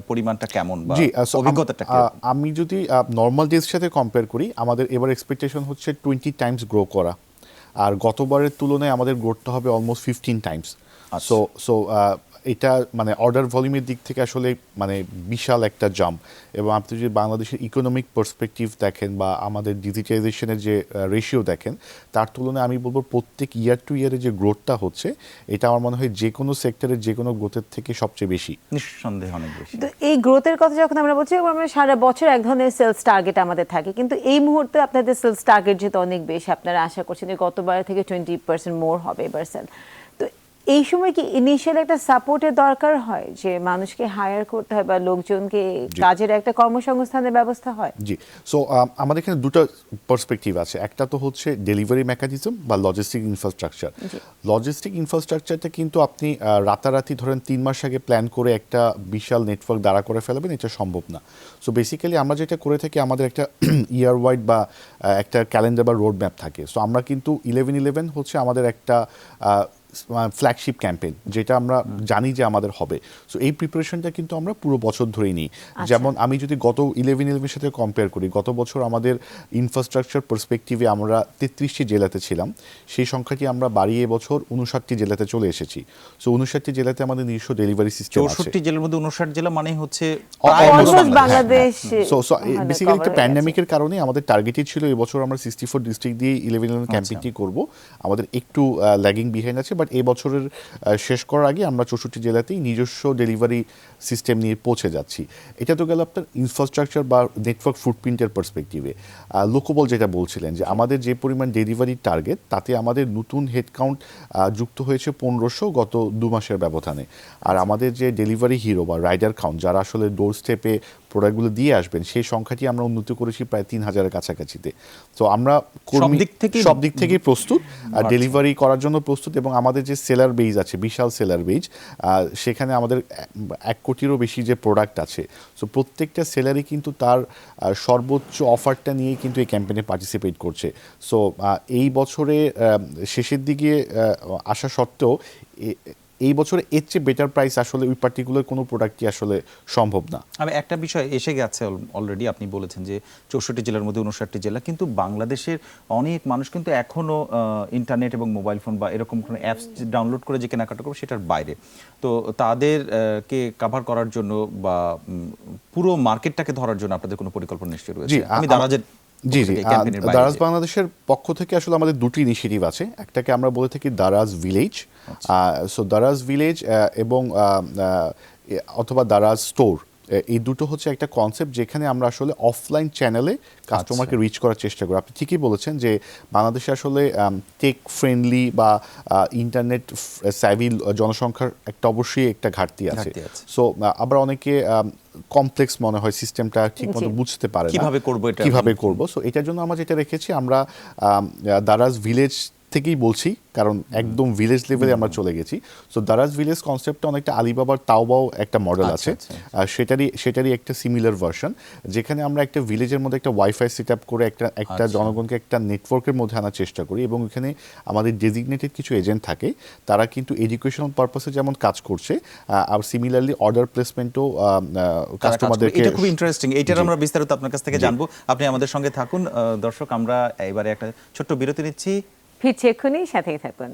পরিমাণটা কেমন বা অভিজ্ঞতাটা কি? আমি যদি নর্মাল ডেজ সাথে কম্পেয়ার করি, আমাদের এবার এক্সপেকটেশন হচ্ছে 20 টাইমস গ্রো করা, আর গতবারের তুলনায় আমাদের গ্রোথটা হবে অলমোস্ট 15 টাইমস। সো এটা মানে অর্ডার ভলিউমের দিক থেকে আসলে মানে বিশাল একটা জাম্প। এবং আপনি যদি বাংলাদেশের ইকোনমিক পার্সপেক্টিভ দেখেন বা আমাদের ডিজিটাইজেশনের যে রেশিও দেখেন, তার তুলনায় আমি বলবো প্রত্যেক ইয়ার টু ইয়ারে যে গ্রোথটা হচ্ছে, এটা আমার মনে হয় যে কোনো সেক্টরের যে কোনো গ্রোথের থেকে সবচেয়ে বেশি, নিঃসন্দেহে অনেক বেশি। তো এই গ্রোথের কথা যখন আমরা বলছি, আমরা সারা বছর এক ধরনের সেলস টার্গেট আমাদের থাকে, কিন্তু এই মুহূর্তে আপনাদের সেলস টার্গেট যেহেতু অনেক বেশি, আপনারা আশা করছেন যে গতবার থেকে 20% মোর হবে এবার সেল। তো এই সময় কি ইনিশিয়াল একটা সাপোর্টের দরকার হয়, যে মানুষকে হায়ার করতে হয় বা লোকজনকে কাজের একটা কর্মসংস্থানের ব্যবস্থা হয়? জি, সো আমাদের এখানে দুটো পার্সপেক্টিভ আছে। একটা তো হচ্ছে ডেলিভারি মেকানিজম বা লজিস্টিক ইনফ্রাস্ট্রাকচার। লজিস্টিক ইনফ্রাস্ট্রাকচারটা কিন্তু আপনি রাতারাতি ধরেন 3 মাস আগে প্ল্যান করে একটা বিশাল নেটওয়ার্ক দাঁড়া করে ফেলবেন, এটা সম্ভব না। সো বেসিক্যালি আমরা যেটা করে থাকি, আমাদের একটা ইয়ার ওয়াইড বা একটা ক্যালেন্ডার বা রোড ম্যাপ থাকে। সো আমরা কিন্তু 11/11 হচ্ছে আমাদের একটা ফ্ল্যাগশিপ ক্যাম্পেইন, যেটা আমরা জানি যে আমাদের হবে। সো এই প্রিপারেশনটা কিন্তু আমরা পুরো বছর ধরেই নিই। যেমন আমি যদি গত 11/11 সাথে কম্পেয়ার করি, গত বছর আমাদের ইনফ্রাস্ট্রাকচার পার্সপেক্টিভে আমরা 33টি জেলাতে ছিলাম, সেই সংখ্যাটি আমরা বাড়িয়ে এবছর 59টি জেলাতে চলে এসেছি। সো 59টি জেলাতে আমাদের নিজস্ব ডেলিভারি সিস্টেম আছে। 64টি জেলার মধ্যে 59 জেলা মানে হচ্ছে বাংলাদেশ। সো বেসিক্যালি একটা প্যান্ডেমিকের কারণে আমাদের টার্গেটই ছিল এবছর আমরা 64 ডিস্ট্রিক্ট দিয়ে 11/11 ক্যাম্পেইনটি করব। আমাদের একটু ল্যাগিং বিহাইন্ড আছে, বাট এই বছরের শেষ করার আগে আমরা 64 জেলাতেই নিজস্ব ডেলিভারি সিস্টেম নিয়ে পৌঁছে যাচ্ছি। এটা তো গেল আপনার ইনফ্রাস্ট্রাকচার বা নেটওয়ার্ক ফুটপ্রিন্টের পার্সপেক্টিভে। লোকবল যেটা বলছিলেন, যে আমাদের যে পরিমাণ ডেলিভারি টার্গেট, তাতে আমাদের নতুন হেডকাউন্ট যুক্ত হয়েছে 1500 গত 2 মাসের ব্যবধানে। আর আমাদের যে ডেলিভারি হিরো বা রাইডার কাউন্ট, যারা আসলে ডোর স্টেপে প্রোডাক্টগুলো দিয়ে আসবেন, সেই সংখ্যাটি আমরা উন্নতি করেছি প্রায় 3000-এর কাছাকাছিতে। তো আমরা সব দিক থেকেই প্রস্তুত, ডেলিভারি করার জন্য প্রস্তুত। এবং আমাদের যে সেলার বেজ আছে, বিশাল সেলার বেজ, সেখানে আমাদের 1 কোটিরও বেশি যে প্রোডাক্ট আছে। সো প্রত্যেকটা সেলারই কিন্তু তার সর্বোচ্চ অফারটা নিয়ে কিন্তু এই ক্যাম্পেইনে পার্টিসিপেট করছে। সো এই বছরে শেষের দিকে আসা সত্ত্বেও এই বছরে এর চেয়ে বেটার প্রাইস আসলে ওই পার্টিকুলার কোনো প্রোডাক্টই আসলে সম্ভব না। আমি একটা বিষয় এসে গেছে অলরেডি, আপনি বলেছেন যে 64 জেলার মধ্যে 59টি জেলা, কিন্তু বাংলাদেশের অনেক মানুষ কিন্তু এখনো ইন্টারনেট এবং মোবাইল ফোন বা এরকম কোনো অ্যাপস ডাউনলোড করে যে কেনাকাটা করবে সেটার বাইরে। তো তাদেরকে কভার করার জন্য বা পুরো মার্কেটটাকে ধরার জন্য আপনাদের কোনো পরিকল্পনা নিশ্চয়ই রয়েছে? আমি দারাজের জি, দারাজ বাংলাদেশের পক্ষ থেকে আসলে আমাদের দুটি ইনিশিয়েটিভ আছে। একটাকে আমরা বলে থাকি Daraz village. So Daraz village এবং অথবা দারাজ স্টোর। এই দুটো হচ্ছে একটা কনসেপ্ট যেখানে আমরা আসলে অফলাইন চ্যানেলে কাস্টমারকে রিচ করার চেষ্টা করি। আপনি ঠিকই বলেছেন যে বাংলাদেশে আসলে টেক ফ্রেন্ডলি বা ইন্টারনেট স্যাভি জনসংখ্যার একটা অবশ্যই একটা ঘাটতি আছে। সো আবার অনেকে কমপ্লেক্স মনে হয়, সিস্টেমটা ঠিকমতো বুঝতে পারে না কিভাবে করব। সো এটার জন্য আমরা যেটা রেখেছি, আমরা দারাজ ভিলেজ থেকেই বলছি, কারণ একদম ভিলেজ লেভেলে আমরা চলে গেছি। সো দারাজ ভিলেজ কনসেপ্টটা অনেকটা আলিবাবার তাওবাও একটা মডেল আছে, সেটারই একটা সিমিলার ভার্সন, যেখানে আমরা একটা ভিলেজের মধ্যে একটা ওয়াইফাই সেট আপ করে একটা জনগণকে একটা নেটওয়ার্কের মধ্যে আনার চেষ্টা করি, এবং এখানে আমাদের ডেজিগনেটেড কিছু এজেন্ট থাকে, তারা কিন্তু এডুকেশনাল পারপাসে যেমন কাজ করছে, আর সিমিলারলি অর্ডার প্লেসমেন্টও কাস্টমারদেরকে। এটা খুব ইন্টারেস্টিং, এইটার আমরা বিস্তারিত আপনার কাছ থেকে জানবো। আপনি আমাদের সঙ্গে থাকুন। দর্শক, আমরা এবারে একটা ছোট্ট বিরতি নিচ্ছি, ফিরছি এক্ষুনি, সাথেই থাকুন।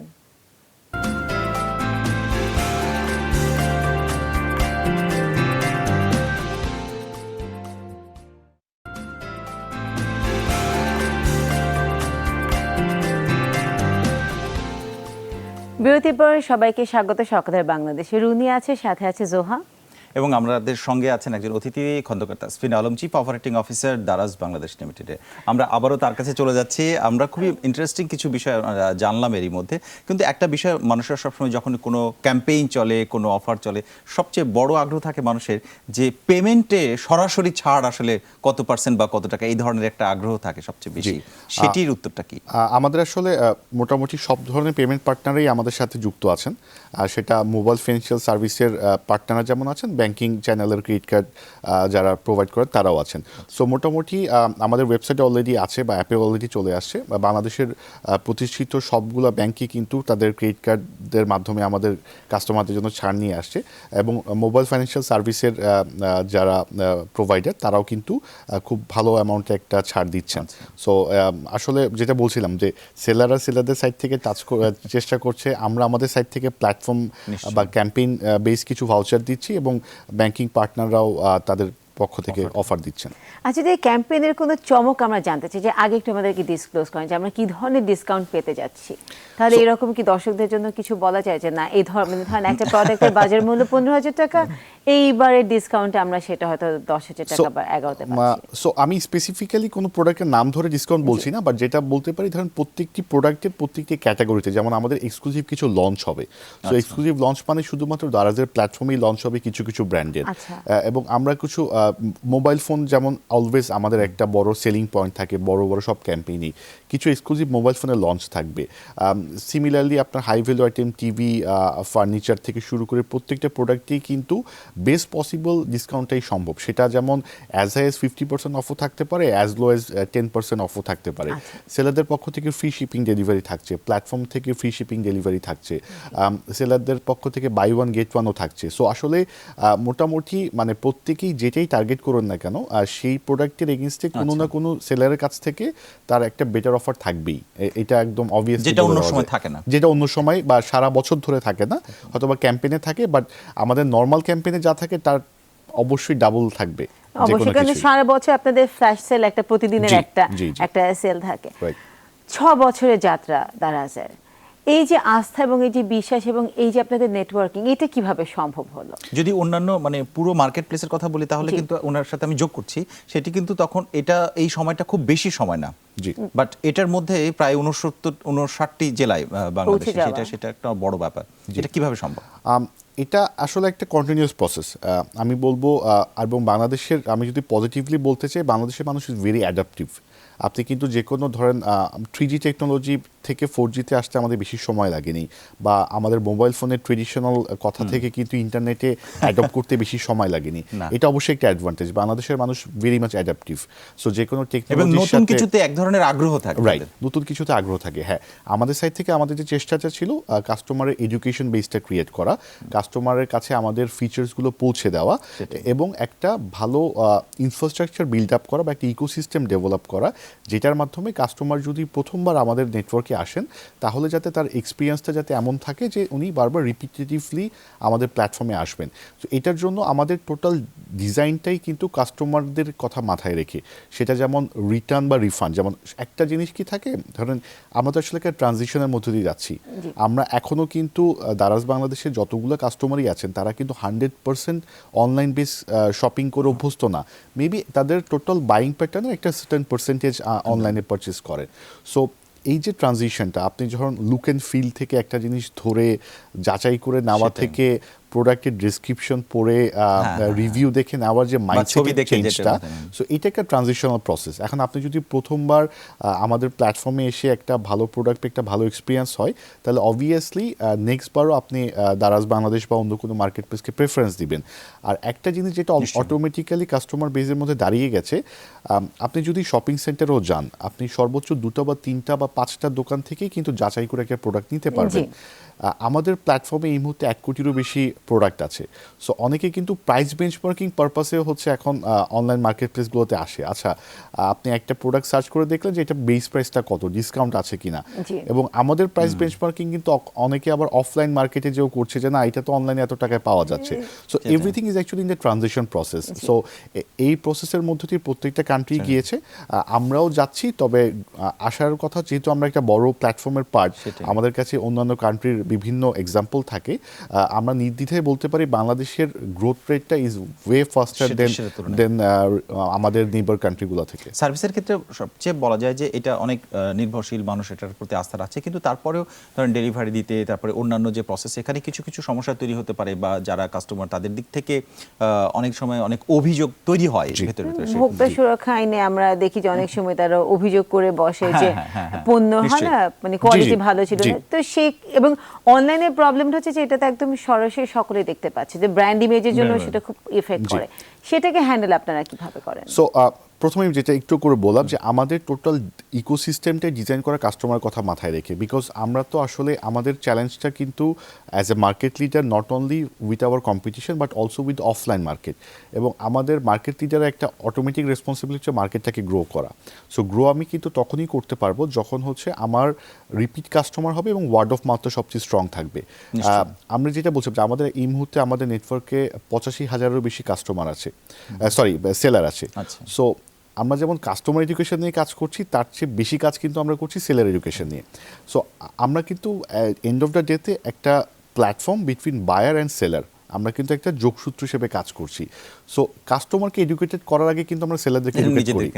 বিরতির পর সবাইকে স্বাগত। সকালের বাংলাদেশে রুনি আছে, সাথে আছে জোহা, এবং আমাদের সঙ্গে আছেন একজন অতিথি, Khandakar Tasfin Alam, chief operating officer Daraz Bangladesh লিমিটেডে। আমরা আবারও তার কাছে চলে যাচ্ছি। আমরা খুবই ইন্টারেস্টিং কিছু বিষয় জানলাম এরই মধ্যে, কিন্তু একটা বিষয় মানুষের সবসময় যখন কোনো ক্যাম্পেইন চলে, কোনো অফার চলে, সবচেয়ে বড় আগ্রহ থাকে মানুষের যে পেমেন্টে সরাসরি ছাড় আসলে কত পার্সেন্ট বা কত টাকা, এই ধরনের একটা আগ্রহ থাকে সবচেয়ে বেশি। সেটির উত্তরটা কি? আমাদের আসলে মোটামুটি সব ধরনের পেমেন্ট পার্টনারই আমাদের সাথে যুক্ত আছেন, আর সেটা মোবাইল ফিনান্সিয়াল সার্ভিসের পার্টনার যেমন আছেন, ব্যাংকিং চ্যানেলের ক্রেডিট কার্ড যারা প্রোভাইড করে তারাও আছেন। সো মোটামুটি আমাদের ওয়েবসাইটে অলরেডি আছে বা অ্যাপে অলরেডি চলে আসছে, বা বাংলাদেশের প্রতিষ্ঠিত সবগুলো ব্যাংকই কিন্তু তাদের ক্রেডিট কার্ডের মাধ্যমে আমাদের কাস্টমারদের জন্য ছাড় নিয়ে আসছে, এবং মোবাইল ফাইন্যান্সিয়াল সার্ভিসের যারা প্রোভাইডার তারাও কিন্তু খুব ভালো অ্যামাউন্টে একটা ছাড় দিচ্ছেন। সো আসলে যেটা বলছিলাম যে সেলারদের সাইড থেকে চেষ্টা করছে, আমরা আমাদের সাইড থেকে প্ল্যাটফর্ম বা ক্যাম্পেইন বেস কিছু ভাউচার দিচ্ছি, এবং ব্যাংকিং পার্টনাররাও তাদের পক্ষ থেকে অফার দিচ্ছেন। আচ্ছা, এই ক্যাম্পেইনের কোনো চমক আমরা জানতে চাই, যে আগে একটু আমাদেরকে ডিসক্লোজ করেন যে আমরা কি ধরনের ডিসকাউন্ট পেতে যাচ্ছি, তাহলে এরকম কি দর্শকদের জন্য কিছু বলা যায় যে না, এই ধরনের একটা প্রোডাক্টের বাজার মূল্য 15,000 টাকা, এইবারের ডিসকাউন্টে আমরা সেটা হয়তো 10,000 টাকা বা 11,000 পাচ্ছি। সো আমি স্পেসিফিক্যালি কোনো প্রোডাক্টের নাম ধরে ডিসকাউন্ট বলছি না, বাট যেটা বলতে পারি, ধরেন প্রত্যেকটি প্রোডাক্টের প্রত্যেকটি ক্যাটাগরিতে যেমন আমাদের এক্সক্লুসিভ কিছু লঞ্চ হবে। সো এক্সক্লুসিভ লঞ্চ মানে শুধুমাত্র দারাজের প্ল্যাটফর্মেই লঞ্চ হবে কিছু কিছু ব্র্যান্ডের, এবং আমরা কিছু মোবাইল ফোন যেমন অলওয়েজ আমাদের একটা বড় সেলিং পয়েন্ট থাকে বড় বড় সব ক্যাম্পেইনই, কিছু এক্সক্লুসিভ মোবাইল ফোনের লঞ্চ থাকবে। সিমিলারলি আপনার high value item, TV, furniture থেকে শুরু করে প্রত্যেকটা প্রোডাক্টেই কিন্তু বেস্ট পসিবল ডিসকাউন্টটাই সম্ভব। সেটা যেমন অ্যাজ হাই এজ 50% অফও থাকতে পারে, অ্যাজ লো এজ 10% অফও থাকতে পারে। সেলারদের পক্ষ থেকে ফ্রি শিপিং ডেলিভারি থাকছে, প্ল্যাটফর্ম থেকে ফ্রি শিপিং ডেলিভারি থাকছে, সেলারদের পক্ষ থেকে বাই ওয়ান গেট ওয়ানও থাকছে। সো আসলে মোটামুটি মানে প্রত্যেকেই যেটাই টার্গেট করুন না কেন, সেই প্রোডাক্টের এগেইনস্টে কোনো না কোনো সেলারের কাছ থেকে তার একটা বেটার অফার থাকবেই। এটা একদম অবভিয়াস, যেটা অন্য সময় থাকে না, যেটা অন্য সময় বা সারা বছর ধরে থাকে না, অথবা ক্যাম্পেইনে থাকে, বাট আমাদের নর্মাল ক্যাম্পেইনে যা থাকে তার অবশ্যই ডাবল থাকবে। অবশ্যই, কারণ সারা বছর আপনাদের ফ্ল্যাশ সেল একটা প্রতিদিনের একটা সেল থাকে। 6 বছরের যাত্রা দারাজের, এই যে আস্থা এবং এই যে বিশ্বাস এবং এই যে আপনাদের নেটওয়ার্কিং, এটা কিভাবে সম্ভব হলো? যদি অন্যান্য মানে পুরো মার্কেট প্লেসের কথা বলি, তাহলে কিন্তু ওনার সাথে আমি যোগ করছি, সেটি কিন্তু তখন এই সময়টা খুব বেশি সময় না, বাট এটার মধ্যে প্রায় 59টি জেলায় বাংলাদেশে, সেটা একটা বড় ব্যাপার। এটা কিভাবে সম্ভব? এটা আসলে একটা কন্টিনিউয়াস প্রসেস আমি বলবো, এবং বাংলাদেশের, আমি যদি পজিটিভলি বলতে চাই, বাংলাদেশের মানুষ ইজ ভেরি অ্যাডাপটিভ। আপনি কিন্তু যে কোনো ধরেন 3G টেকনোলজি থেকে 4Gতে আসতে আমাদের বেশি সময় লাগেনি, বা আমাদের মোবাইল ফোনের ট্রেডিশনাল কথা থেকে কিন্তু ইন্টারনেটে অ্যাডপ্ট করতে বেশি সময় লাগেনি। এটা অবশ্যই একটা অ্যাডভান্টেজ। বাংলাদেশের মানুষ ভেরি মাচ অ্যাডাপটিভ। সো যে কোনো টেকনোলজির সাথে নতুন কিছুতে এক ধরনের আগ্রহ থাকে, রাইট, নতুন কিছুতে আগ্রহ থাকে। হ্যাঁ, আমাদের সাইড থেকে আমাদের যে চেষ্টাটা ছিল কাস্টমারের এডুকেশন বেসটা ক্রিয়েট করা, কাস্টমারের কাছে আমাদের ফিচার্সগুলো পৌঁছে দেওয়া, এবং একটা ভালো ইনফ্রাস্ট্রাকচার বিল্ড আপ করা বা একটা ইকোসিস্টেম ডেভেলপ করা, যেটার মাধ্যমে কাস্টমার যদি প্রথমবার আমাদের নেটওয়ার্কে আসেন তাহলে যাতে তার এক্সপিরিয়েন্সটা যাতে এমন থাকে যে উনি বারবার রিপিটেটিভলি আমাদের প্ল্যাটফর্মে আসবেন। তো এটার জন্য আমাদের টোটাল ডিজাইনটাই কিন্তু কাস্টমারদের কথা মাথায় রেখে, সেটা যেমন রিটার্ন বা রিফান্ড, যেমন একটা জিনিস কি থাকে, ধরেন আমরা তো আসলে একটা ট্রানজিশনের মধ্য দিয়ে যাচ্ছি, আমরা এখনও কিন্তু দারাজ বাংলাদেশের যতগুলো কাস্টমারই আছেন তারা কিন্তু 100% অনলাইন বেস শপিং করে অভ্যস্ত না। মেবি তাদের টোটাল বাইং প্যাটার্নের একটা সার্টেন পার্সেন্টেজ অনলাইনে পারচেস করেন। সো এই যে ট্রানজিশনটা, আপনি যখন লুক অ্যান্ড ফিল থেকে একটা জিনিস ধরে যাচাই করে নেওয়া থেকে প্রোডাক্টের ডেসক্রিপশন পড়ে রিভিউ দেখে নেওয়ার যে মাইন্ডসেট চেঞ্জটা, সো এটা একটা ট্রানজিশনাল প্রসেস। এখন আপনি যদি প্রথমবার আমাদের প্ল্যাটফর্মে এসে একটা ভালো প্রোডাক্ট একটা ভালো এক্সপিরিয়েন্স হয়, তাহলে অবভিয়াসলি নেক্সট বারও আপনি দারাজ বাংলাদেশ বা অন্য কোনো মার্কেট প্লেসকে প্রেফারেন্স দিবেন। আর একটা জিনিস যেটা অটোমেটিক্যালি কাস্টমার বেজের মধ্যে দাঁড়িয়ে গেছে, আপনি যদি শপিং সেন্টারেও যান, আপনি সর্বোচ্চ 2টা বা 3টা বা 5টা দোকান থেকেই কিন্তু যাচাই করে একটা প্রোডাক্ট নিতে পারবেন। আমাদের প্ল্যাটফর্মে এই মুহূর্তে 1 কোটিরও বেশি প্রোডাক্ট আছে। সো অনেকে কিন্তু প্রাইস বেঞ্চমার্কিং পারপাসেও হচ্ছে এখন অনলাইন মার্কেট প্লেসগুলোতে আসে। আচ্ছা, আপনি একটা প্রোডাক্ট সার্চ করে দেখলেন যে এটা বেস প্রাইসটা কত, ডিসকাউন্ট আছে কিনা, এবং আমাদের প্রাইস বেঞ্চমার্কিং কিন্তু অনেকে আবার অফলাইন মার্কেটে যেও করছে যে না এটা তো অনলাইনে এত টাকায় পাওয়া যাচ্ছে। So everything is actually in the transition process. So এই প্রসেসের মধ্যে দিয়ে প্রত্যেকটা কান্ট্রি গিয়েছে, আমরাও যাচ্ছি। তবে আসার কথা, যেহেতু আমরা একটা বড় প্ল্যাটফর্মের পার্ট, আমাদের কাছে অন্যান্য কান্ট্রির বিভিন্ন এক্সাম্পল থাকে, আমরা নির্দ্বিধায় বলতে পারি বাংলাদেশের গ্রোথ রেটটা ইজ ওয়ে ফাস্টার দেন আমাদের নেইবার কান্ট্রিগুলো থেকে। সার্ভিসের ক্ষেত্রে সবচেয়ে বলা যায় যে এটা অনেক নির্ভরশীল, মানুষ এটার প্রতি আস্থা রাখছে, কিন্তু তারপরেও ধরেন ডেলিভারি দিতে, তারপরে অন্যান্য যে প্রসেস, এখানে কিছু কিছু সমস্যা তৈরি হতে পারে, বা যারা কাস্টমার তাদের দিক থেকে অনেক সময় অনেক অভিযোগ তৈরি হয় ভেতরে ভেতরে। ভোক্তা সুরক্ষা আইনে আমরা দেখি যে অনেক সময় তারা অভিযোগ করে বসে যে পণ্য হয় না, মানে কোয়ালিটি ভালো ছিল না। তো সেই এবং অনলাইনের প্রবলেমটা হচ্ছে যে এটা তো একদম সরাসরি সকলে দেখতে পাচ্ছে, যে ব্র্যান্ড ইমেজের জন্য সেটা খুব ইফেক্ট করে। সেটাকে হ্যান্ডেল আপনারা কিভাবে করেন? সো প্রথমে যেটা একটু করে বললাম যে আমাদের টোটাল ইকোসিস্টেমটাই ডিজাইন করা কাস্টমার কথা মাথায় রেখে, বিকজ আমরা তো আসলে আমাদের চ্যালেঞ্জটা কিন্তু as a market leader not only with our competition but also with offline market. এবং আমাদের মার্কেট লিডারের একটা অটোমেটিক রেসপন্সিবিলিটি হচ্ছে মার্কেটটাকে গ্রো করা। সো গ্রো আমি কিন্তু তখনই করতে পারবো যখন হচ্ছে আমার রিপিট কাস্টমার হবে এবং ওয়ার্ড অফ মাউথটা সবচেয়ে স্ট্রং থাকবে। আমরা যেটা বলছিলাম যে আমাদের এই মুহূর্তে আমাদের নেটওয়ার্কে 85,000-এরও বেশি কাস্টমার আছে, সেলার আছে। সো আমরা যেমন কাস্টমার এডুকেশন নিয়ে কাজ করছি, তার চেয়ে বেশি কাজ কিন্তু আমরা করছি সেলার এডুকেশন নিয়ে। সো আমরা কিন্তু এন্ড অফ দ্য ডেতে একটা platform between buyer and seller, আমরা কিন্তু একটা যোগসূত্র হিসেবে কাজ করছি। সো কাস্টমারকে এডুকেটেড করার আগে কিন্তু আমরা সেলারদেরকে এডুকেট করি।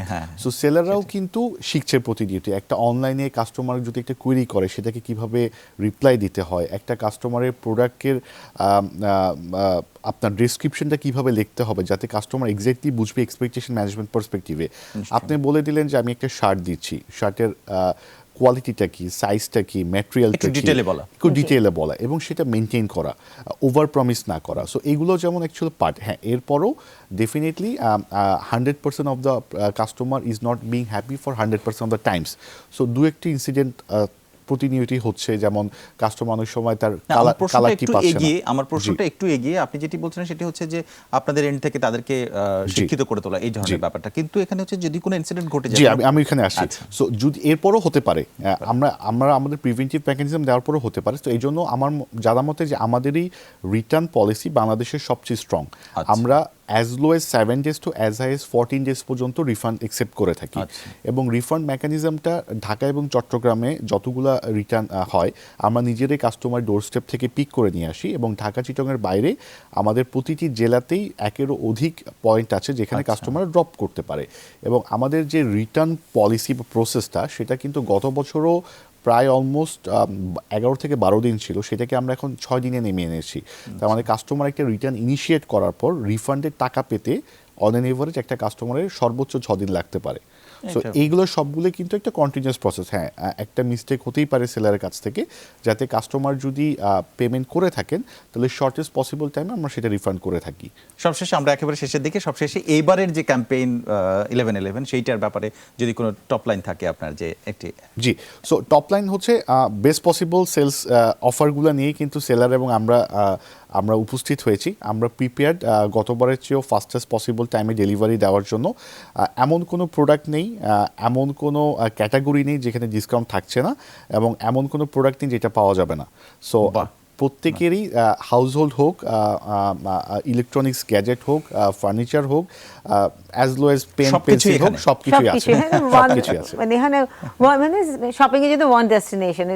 সো সেলাররাও কিন্তু শিখছে প্রতিনিয়ত। একটা অনলাইনে কাস্টমার যদি একটা কোয়েরি করে সেটাকে কিভাবে রিপ্লাই দিতে হয়, একটা কাস্টমারের প্রোডাক্টের আপনার ডেসক্রিপশনটা কিভাবে লিখতে হবে যাতে কাস্টমার এক্স্যাক্টলি বুঝবে এক্সপেকটেশন ম্যানেজমেন্ট পার্সপেক্টিভে। আপনি বলে দিলেন যে আমি একটা শার্ট দিচ্ছি, শার্টের কোয়ালিটিটা কি, সাইজটা কি, ম্যাটেরিয়ালটা কি, একটু ডিটেইলে বলা এবং সেটা মেনটেন করা, ওভার প্রমিস না করা। সো এইগুলো যেমন অ্যাকচুয়াল পার্ট। হ্যাঁ, এরপরও definitely 100% of the customer is not being happy for 100% of the Times. So দু একটি ইনসিডেন্ট প্রতিনিয়তই হচ্ছে, যেমন কাস্টমার অনেক সময় তার কালারটি পাচ্ছে না। আমার প্রশ্নটা একটু এগিয়ে, আপনি যেটি বলছেন সেটি হচ্ছে যে আপনাদের এন্ড থেকে তাদেরকে শিক্ষিত করে তোলা, এই ধরনের ব্যাপারটা। কিন্তু এখানে হচ্ছে যদি কোনো ইনসিডেন্ট ঘটে যায়, আমি এখানে আসি। সো যদি এরপরও হতে পারে, আমরা আমাদের প্রিভেন্টিভ মেকানিজম দেওয়ার পরও হতে পারে। তো এই জন্য আমার জানা মতে যে আমাদেরই রিটার্ন পলিসি বাংলাদেশের সবচেয়ে স্ট্রং। আমরা as low as 7 days to as high as 14 days পর্যন্ত রিফান্ড অ্যাকসেপ্ট করে থাকি। এবং রিফান্ড মেকানিজমটা ঢাকা এবং চট্টগ্রামে যতগুলা রিটার্ন হয় আমরা নিজেরাই কাস্টমার ডোর স্টেপ থেকে পিক করে নিয়ে আসি, এবং ঢাকা চিটংয়ের বাইরে আমাদের প্রতিটি জেলাতেই 1-এরও অধিক পয়েন্ট আছে যেখানে কাস্টমার ড্রপ করতে পারে। এবং আমাদের যে রিটার্ন পলিসি বা প্রসেসটা সেটা কিন্তু গত বছরও প্রায় অলমোস্ট 11 থেকে 12 দিন ছিল, সেটাকে আমরা এখন 6 দিনে নেমে এনেছি। তার মানে কাস্টমার একটা রিটার্ন ইনিশিয়েট করার পর রিফান্ডের টাকা পেতে অন অ্যান এভারেজ একটা কাস্টমারের সর্বোচ্চ 6 দিন লাগতে পারে। সো এইগুলো সবগুলো কিন্তু একটা কন্টিনিউয়াস প্রসেস। হ্যাঁ, একটা মিস্টেক হতেই পারে সেলারের কাছ থেকে, যাতে কাস্টমার যদি পেমেন্ট করে থাকেন তাহলে শর্টেস্ট পসিবল টাইমে আমরা সেটা রিফান্ড করে থাকি। সবশেষে আমরা একেবারে শেষের দিকে, সবশেষে এইবারের যে ক্যাম্পেইন 11/11 সেইটার ব্যাপারে যদি কোনো টপ লাইন থাকে আপনার, যে একটি। জি, সো টপ লাইন হচ্ছে বেস্ট পসিবল সেলস অফারগুলো নিয়ে কিন্তু সেলার এবং আমরা আমরা উপস্থিত হয়েছি। আমরা প্রিপেয়ার্ড গতবারের চেয়েও ফাস্টেস্ট পসিবল টাইমে ডেলিভারি দেওয়ার জন্য। এমন কোনো প্রোডাক্ট নেই, এমন কোনো ক্যাটাগরি নেই যেখানে ডিসকাউন্ট থাকছে না, এবং এমন কোনো প্রোডাক্ট নেই যেটা পাওয়া যাবে না। সো প্রত্যেকেরই হাউসহোল্ড হোক, ইলেকট্রনিক্স গ্যাজেট হোক, ফার্নিচার হোক, as low age pen pencil হোক, সবকিছুই আছে। মানে এখানে মানে শপিং এর যদি ওয়ান ডেস্টিনেশন,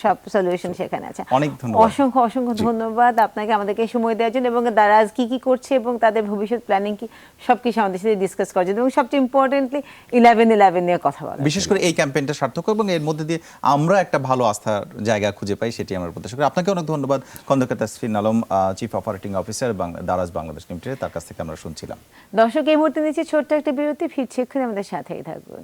সব সলিউশন সেখানে আছে। অনেক ধন্যবাদ, অসংখ্য ধন্যবাদ আপনাকে আমাদেরকে সময় দেওয়ার জন্য, এবং দারাজ কি কি করছে এবং তাদের ভবিষ্যৎ প্ল্যানিং কি সবকিছু আমাদের সাথে ডিসকাস করার জন্য, এবং সবচেয়ে ইম্পর্টেন্টলি 11/11 নিয়ে কথা বলা, বিশেষ করে এই ক্যাম্পেইনটা সার্থক এবং এর মধ্যে দিয়ে আমরা একটা ভালো আস্থার জায়গা খুঁজে পাই, সেটি আমরা প্রত্যাশা করি। আপনাকে অনেক ধন্যবাদ Khandakar Tasfin Alam, chief operating officer Daraz Bangladesh limited, তার কাছ থেকে আমরা শুনছিলাম। দর্শক, এই মুহূর্তে নিচ্ছে ছোট্ট একটা বিরতি, ফিরছি এক্ষুনি, আমাদের সাথেই থাকুন।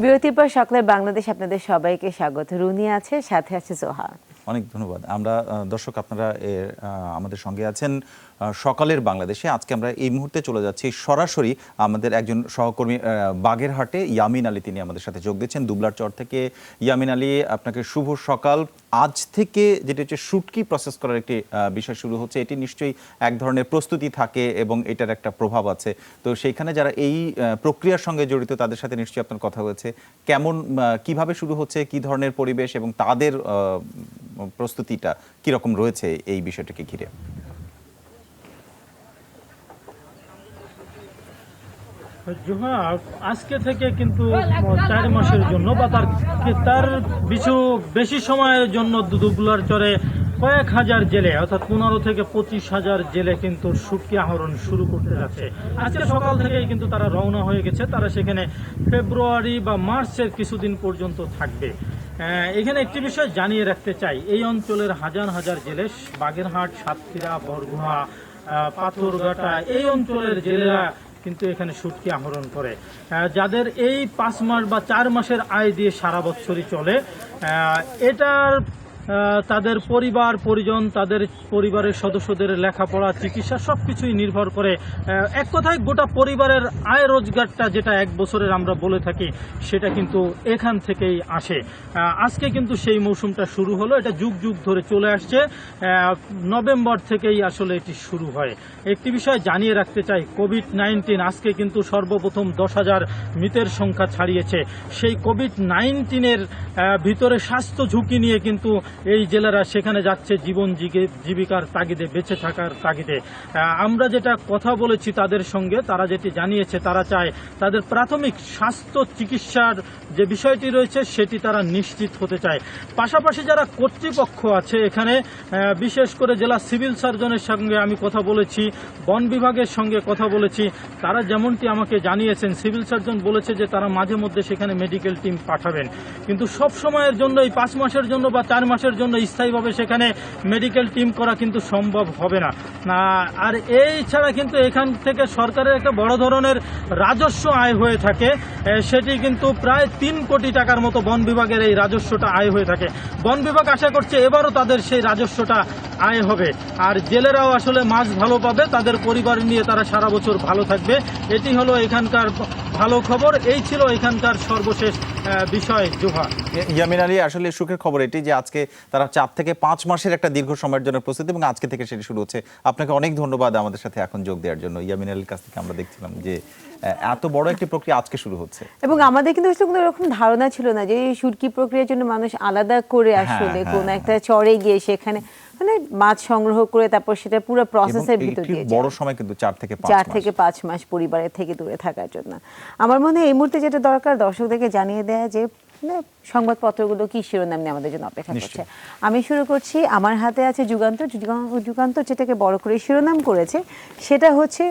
বিরতির পর সকালের বাংলাদেশ আপনাদের সবাইকে স্বাগত। রুনি আছে, সাথে আছে জোহা। অনেক ধন্যবাদ। আমরা দর্শক, আপনারা আমাদের সঙ্গে আছেন সকালের বাংলাদেশে। আজকে আমরা এই মুহূর্তে চলে যাচ্ছি সরাসরি আমাদের একজন সহকর্মী বাগেরহাটে ইয়ামিন আলী, তিনি আমাদের সাথে যোগ দিচ্ছেন দুবলারচর থেকে। ইয়ামিন আলী, আপনাকে শুভ সকাল। আজ থেকে যেটা হচ্ছে শুটকি প্রসেস করার একটি বিষয় শুরু হচ্ছে, এটি নিশ্চয়ই এক ধরনের প্রস্তুতি থাকে এবং এটার একটা প্রভাব আছে। তো সেইখানে যারা এই প্রক্রিয়ার সঙ্গে জড়িত তাদের সাথে নিশ্চয়ই আপনার কথা হয়েছে। কেমন, কিভাবে শুরু হচ্ছে, কি ধরনের পরিবেশ এবং তাদের প্রস্তুতিটা কিরকম রয়েছে এই বিষয়টাকে ঘিরে? আজকে থেকে কিন্তু 4 মাসের জন্য বা তার বেশি সময়ের জন্য দুবলারচরে কয়েক হাজার জেলে, অর্থাৎ 15 থেকে 25,000 জেলে কিন্তু শুটকি আহরণ শুরু করতে যাচ্ছে। আজকে সকাল থেকেই কিন্তু তারা রওনা হয়ে গেছে। তারা সেখানে ফেব্রুয়ারি বা মার্চের কিছুদিন পর্যন্ত থাকবে। এখানে একটি বিষয় জানিয়ে রাখতে চাই, এই অঞ্চলের হাজার হাজার জেলে, বাগেরহাট, সাতক্ষীরা, বরগুনা, পাথরঘাটা, এই অঞ্চলের জেলেরা কিন্তু এখানে শুটকি আহরণ করে, যাদের এই 5 মাস বা 4 মাসের আয় দিয়ে সারা বছরই চলে। এটার তাদের পরিবার পরিজন, তাদের পরিবারের সদস্যদের লেখাপড়া, চিকিৎসা সবকিছুই নির্ভর করে। এক কথায় গোটা পরিবারের আয় রোজগারটা যেটা এক বছরের আমরা বলে থাকি, সেটা কিন্তু এখান থেকেই আসে। আজকে কিন্তু সেই মৌসুমটা শুরু হলো। এটা যুগ যুগ ধরে চলে আসছে। নভেম্বর থেকেই আসলে এটি শুরু হয়। একটি বিষয় জানিয়ে রাখতে চাই, কোভিড-19 আজকে কিন্তু সর্বপ্রথম 10,000 মৃতের সংখ্যা ছাড়িয়েছে। সেই কোভিড-19-এর ভিতরে স্বাস্থ্য ঝুঁকি নিয়ে কিন্তু এই জেলেরা সেখানে যাচ্ছে জীবন জীবিকার তাগিদে, বেঁচে থাকার তাগিদে। আমরা যেটা কথা বলেছি তাদের সঙ্গে, তারা যেটি জানিয়েছে, তারা চায় তাদের প্রাথমিক স্বাস্থ্য চিকিৎসার যে বিষয়টি রয়েছে সেটি তারা নিশ্চিত হতে চায়। পাশাপাশি যারা কর্তৃপক্ষ আছে এখানে, বিশেষ করে জেলা সিভিল সার্জনের সঙ্গে আমি কথা বলেছি, বন বিভাগের সঙ্গে কথা বলেছি, তারা যেমনটি আমাকে জানিয়েছেন, সিভিল সার্জন বলেছে যে তারা মাঝে মধ্যে সেখানে মেডিকেল টিম পাঠাবেন, কিন্তু সব সময়ের জন্য, এই 5 মাসের জন্য বা 4 মাসের জন্য স্থায়ীভাবে সেখানে মেডিকেল টিম করা কিন্তু সম্ভব হবে না। আর এই ছাড়া কিন্তু এখান থেকে সরকারের একটা বড় ধরনের রাজস্ব আয় হয়ে থাকে, সেটি কিন্তু প্রায় 3 কোটি টাকার মতো বন বিভাগের এই রাজস্বটা আয় হয়ে থাকে। বন বিভাগ আশা করছে এবারও তাদের সেই রাজস্বটা আয় হবে। আর জেলেরাও আসলে মাছ ভালো পাবে, তাদের পরিবার নিয়ে তারা সারা বছর ভালো থাকবে। এটি হলো এখানকার ভালো খবর। এই ছিল এখানকার সর্বশেষ বিষয়। জোহা, ইয়ামিন আলী, আসলে সুখের খবর এটি যে আজকে তারা 4 থেকে 5 মাসের একটা দীর্ঘ সময়ের জন্য প্রস্তুতি, এবং আজকে থেকে সেটি শুরু হচ্ছে। আপনাকে অনেক ধন্যবাদ আমাদের সাথে এখন যোগ দেওয়ার জন্য। ইয়ামিন আলীর কাছ থেকে আমরা দেখছিলাম যে এত বড় একটি প্রক্রিয়া আজকে শুরু হচ্ছে, এবং আমাদের কিন্তু কোনো এরকম ধারণা ছিল না যে এই শুটকি প্রক্রিয়ার জন্য মানুষ আলাদা করে আসলে কোন একটা চরে গিয়ে সেখানে মানে মাছ সংগ্রহ করে তারপর সেটা পুরো প্রসেসের ভিতর দিয়ে বড় সময় কিন্তু 4 থেকে 5 মাস পরিবারের থেকে দূরে থাকার জন্য। আমার মনে হয় এই মুহূর্তে যেটা দরকার, দর্শকদেরকে জানিয়ে দেয়া যে সংবাদপত্রগুলো কি শিরোনাম নিয়ে আমাদের জন্য অপেক্ষা করছে। আমি শুরু করছি, আমার হাতে আছে যুগান্তর যেটাকে বড় করে শিরোনাম করেছে, সেটা হচ্ছে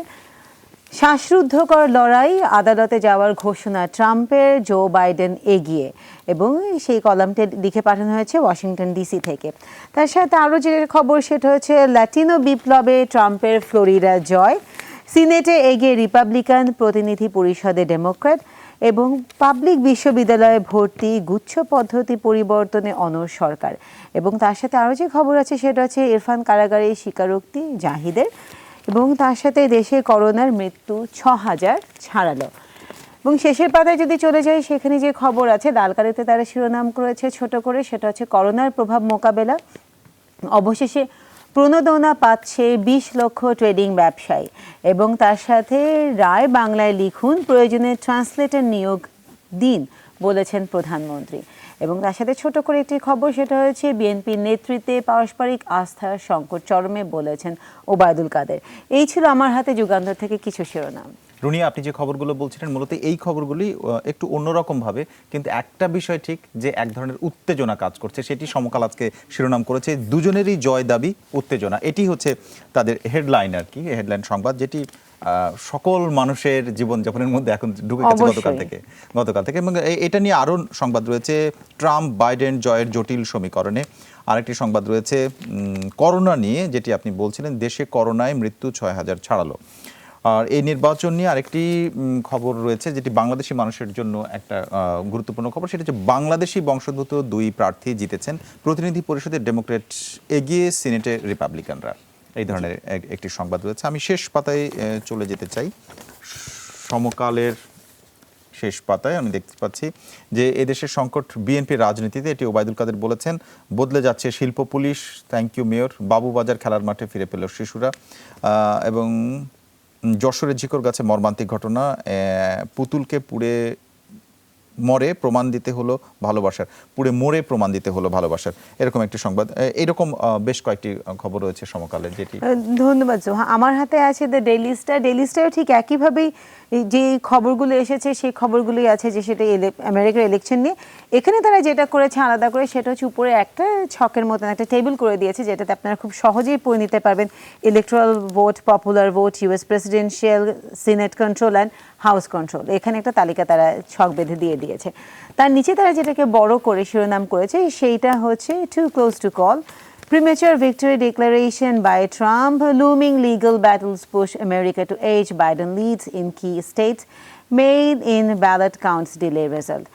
শ্বাসরুদ্ধকর লড়াই, আদালতে যাওয়ার ঘোষণা ট্রাম্পের, জো বাইডেন এগিয়ে, এবং সেই কলামটি লিখে পাঠানো হয়েছে ওয়াশিংটন ডিসি থেকে। তার সাথে আরও যে খবর সেটা হচ্ছে ল্যাটিনো বিপ্লবে ট্রাম্পের ফ্লোরিডা জয়, সিনেটে এগিয়ে রিপাবলিকান, প্রতিনিধি পরিষদে ডেমোক্র্যাট, এবং পাবলিক বিশ্ববিদ্যালয়ে ভর্তি গুচ্ছ পদ্ধতি পরিবর্তনে অনড় সরকার। এবং তার সাথে আরও যে খবর আছে সেটা হচ্ছে ইরফান কারাগারে স্বীকারোক্তি জাহিদের, এবং তার সাথে দেশে করোনার মৃত্যু 6,000 ছাড়ালো। এবং শেষের পাতায় যদি চলে যাই, সেখানে যে খবর আছে লালকালিতে তারা শিরোনাম করেছে ছোট করে, সেটা হচ্ছে করোনার প্রভাব মোকাবেলা, অবশেষে প্রণোদনা পাচ্ছে 20 লক্ষ ট্রেডিং ব্যবসায়ী। এবং তার সাথে রায় বাংলায় লিখুন, প্রয়োজনে ট্রান্সলেটর নিয়োগ দিন বলেছেন প্রধানমন্ত্রী। এবং তার সাথে ছোট করে একটি খবর, সেটা হচ্ছে বিএনপির নেতৃত্বে পারস্পরিক আস্থার সংকট চরমে বলেছেন ওবায়দুল কাদের। এই ছিল আমার হাতে যুগান্তর থেকে কিছু শিরোনাম। রুনি, আপনি যে খবরগুলো বলছিলেন মূলত এই খবরগুলি একটু অন্যরকম ভাবে, কিন্তু একটা বিষয় ঠিক যে এক ধরনের উত্তেজনা কাজ করছে, সেটি সমকাল আজকে শিরোনাম করেছে, দুজনেরই জয় দাবি উত্তেজনা। এটি হচ্ছে তাদের হেডলাইন আর কি, হেডলাইন সংবাদ, যেটি সকল মানুষের জীবনযাপনের মধ্যে এখন ঢুকে গেছে গতকাল থেকে। এবং এটা নিয়ে আরও সংবাদ রয়েছে, ট্রাম্প বাইডেন জয়ের জটিল সমীকরণে। আরেকটি সংবাদ রয়েছে করোনা নিয়ে, যেটি আপনি বলছিলেন, দেশে করোনায় মৃত্যু 6,000 ছাড়ালো। আর এই নির্বাচন নিয়ে আরেকটি খবর রয়েছে, যেটি বাংলাদেশি মানুষের জন্য একটা গুরুত্বপূর্ণ খবর, সেটা হচ্ছে বাংলাদেশি বংশোদ্ভূত 2 প্রার্থী জিতেছেন। প্রতিনিধি পরিষদের ডেমোক্রেট এগিয়ে, সিনেটে রিপাবলিকানরা। এই ধরনের একটি সংবাদ রয়েছে। আমি শেষ পাতায় চলে যেতে চাই। সমকালের শেষ পাতায় আমি দেখতে পাচ্ছি যে এদেশের সংকট বিএনপির রাজনীতিতে, এটি ওবায়দুল কাদের বলেছেন। বদলে যাচ্ছে শিল্প পুলিশ, থ্যাংক ইউ মেয়র। বাবুবাজার খেলার মাঠে ফিরে পেল শিশুরা। এবং যশোরের ঝিকরগাছে মর্মান্তিক ঘটনা, পুতুলকে পুড়ে মরে প্রমাণ দিতে হলো ভালোবাসার, পুড়ে মরে প্রমাণ দিতে হলো ভালোবাসার, এরকম একটি সংবাদ। এরকম বেশ কয়েকটি খবর রয়েছে সমকালের, যেটি ধন্যবাদ। আমার হাতে আছে দ্য ডেইলি স্টার। ডেইলি স্টারও ঠিক একইভাবেই যে খবরগুলো এসেছে সেই খবরগুলোই আছে, যে সেটা আমেরিকার ইলেকশন নিয়ে। এখানে তারা যেটা করেছে আলাদা করে, সেটা হচ্ছে উপরে একটা ছকের মতন একটা টেবিল করে দিয়েছে, যেটাতে আপনারা খুব সহজেই পড়ে নিতে পারবেন electoral vote, popular vote, US presidential, senate control and house control. এখানে একটা তালিকা তারা ছক বেঁধে দিয়ে দিয়েছে। তার নিচে তারা যেটাকে বড় করে শিরোনাম করেছে, সেইটা হচ্ছে to close to call, premature victory declaration by Trump, looming legal battles push America to edge Biden leads in key states, made in ballot counts delay result.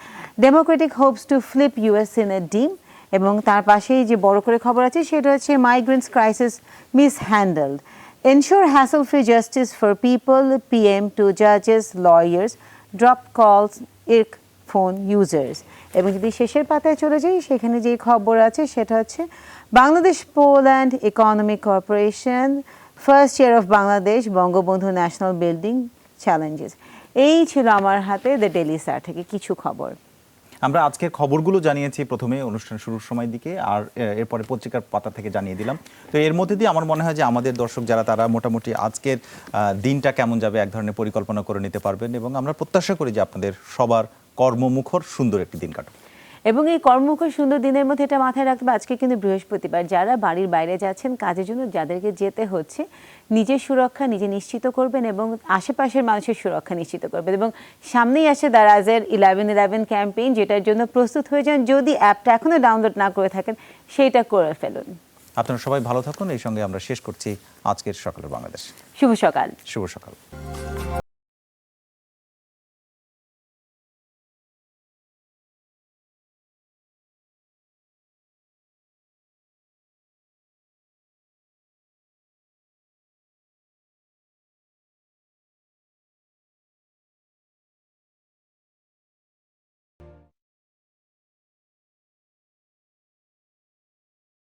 Democratic hopes to flip US Senate deem. এবং তার পাশেই যে বড় করে খবর আছে, সেটা হচ্ছে migrants crisis mishandled, ensure hassle-free justice for people, PM to judges, lawyers, drop calls, IRC phone users. এবং যদি শেষের পাতায় চলে যাই, সেখানে যে খবর আছে সেটা হচ্ছে Bangladesh Poland economic corporation, first year of Bangladesh, Bangabandhu national building challenges. এই ছিল আমার হাতে দ্য ডেইলি স্টার থেকে কিছু খবর। আমরা আজকের খবরগুলো জানিয়েছি প্রথমে অনুষ্ঠান শুরুর সময় দিকে, আর এরপরে পত্রিকার পাতা থেকে জানিয়ে দিলাম। তো এর মধ্যে দিয়ে আমার মনে হয় যে আমাদের দর্শক যারা, তারা মোটামুটি আজকের দিনটা কেমন যাবে এক ধরনের পরিকল্পনা করে নিতে পারবেন। এবং আমরা প্রত্যাশা করি যে আপনাদের সবার কর্মমুখর সুন্দর একটি দিন কাটবে। এবং এই কর্মমুখর সুন্দর দিনের মধ্যে এটা মাথায় রাখতে হবে, আজকে কিন্তু বৃহস্পতিবার, যারা বাড়ির বাইরে যাচ্ছেন কাজের জন্য, যাদেরকে যেতে হচ্ছে, নিজের সুরক্ষা নিজে নিশ্চিত করবেন এবং আশেপাশের মানুষের সুরক্ষা নিশ্চিত করবেন। এবং সামনেই আসে দারাজের 11-11 ক্যাম্পেইন, যেটার জন্য প্রস্তুত হয়ে যান। যদি অ্যাপটা এখনও ডাউনলোড না করে থাকেন, সেইটা করে ফেলুন। আপনারা সবাই ভালো থাকুন। এই সঙ্গে আমরা শেষ করছি আজকের সকালের বাংলাদেশ। শুভ সকাল। শুভ সকাল।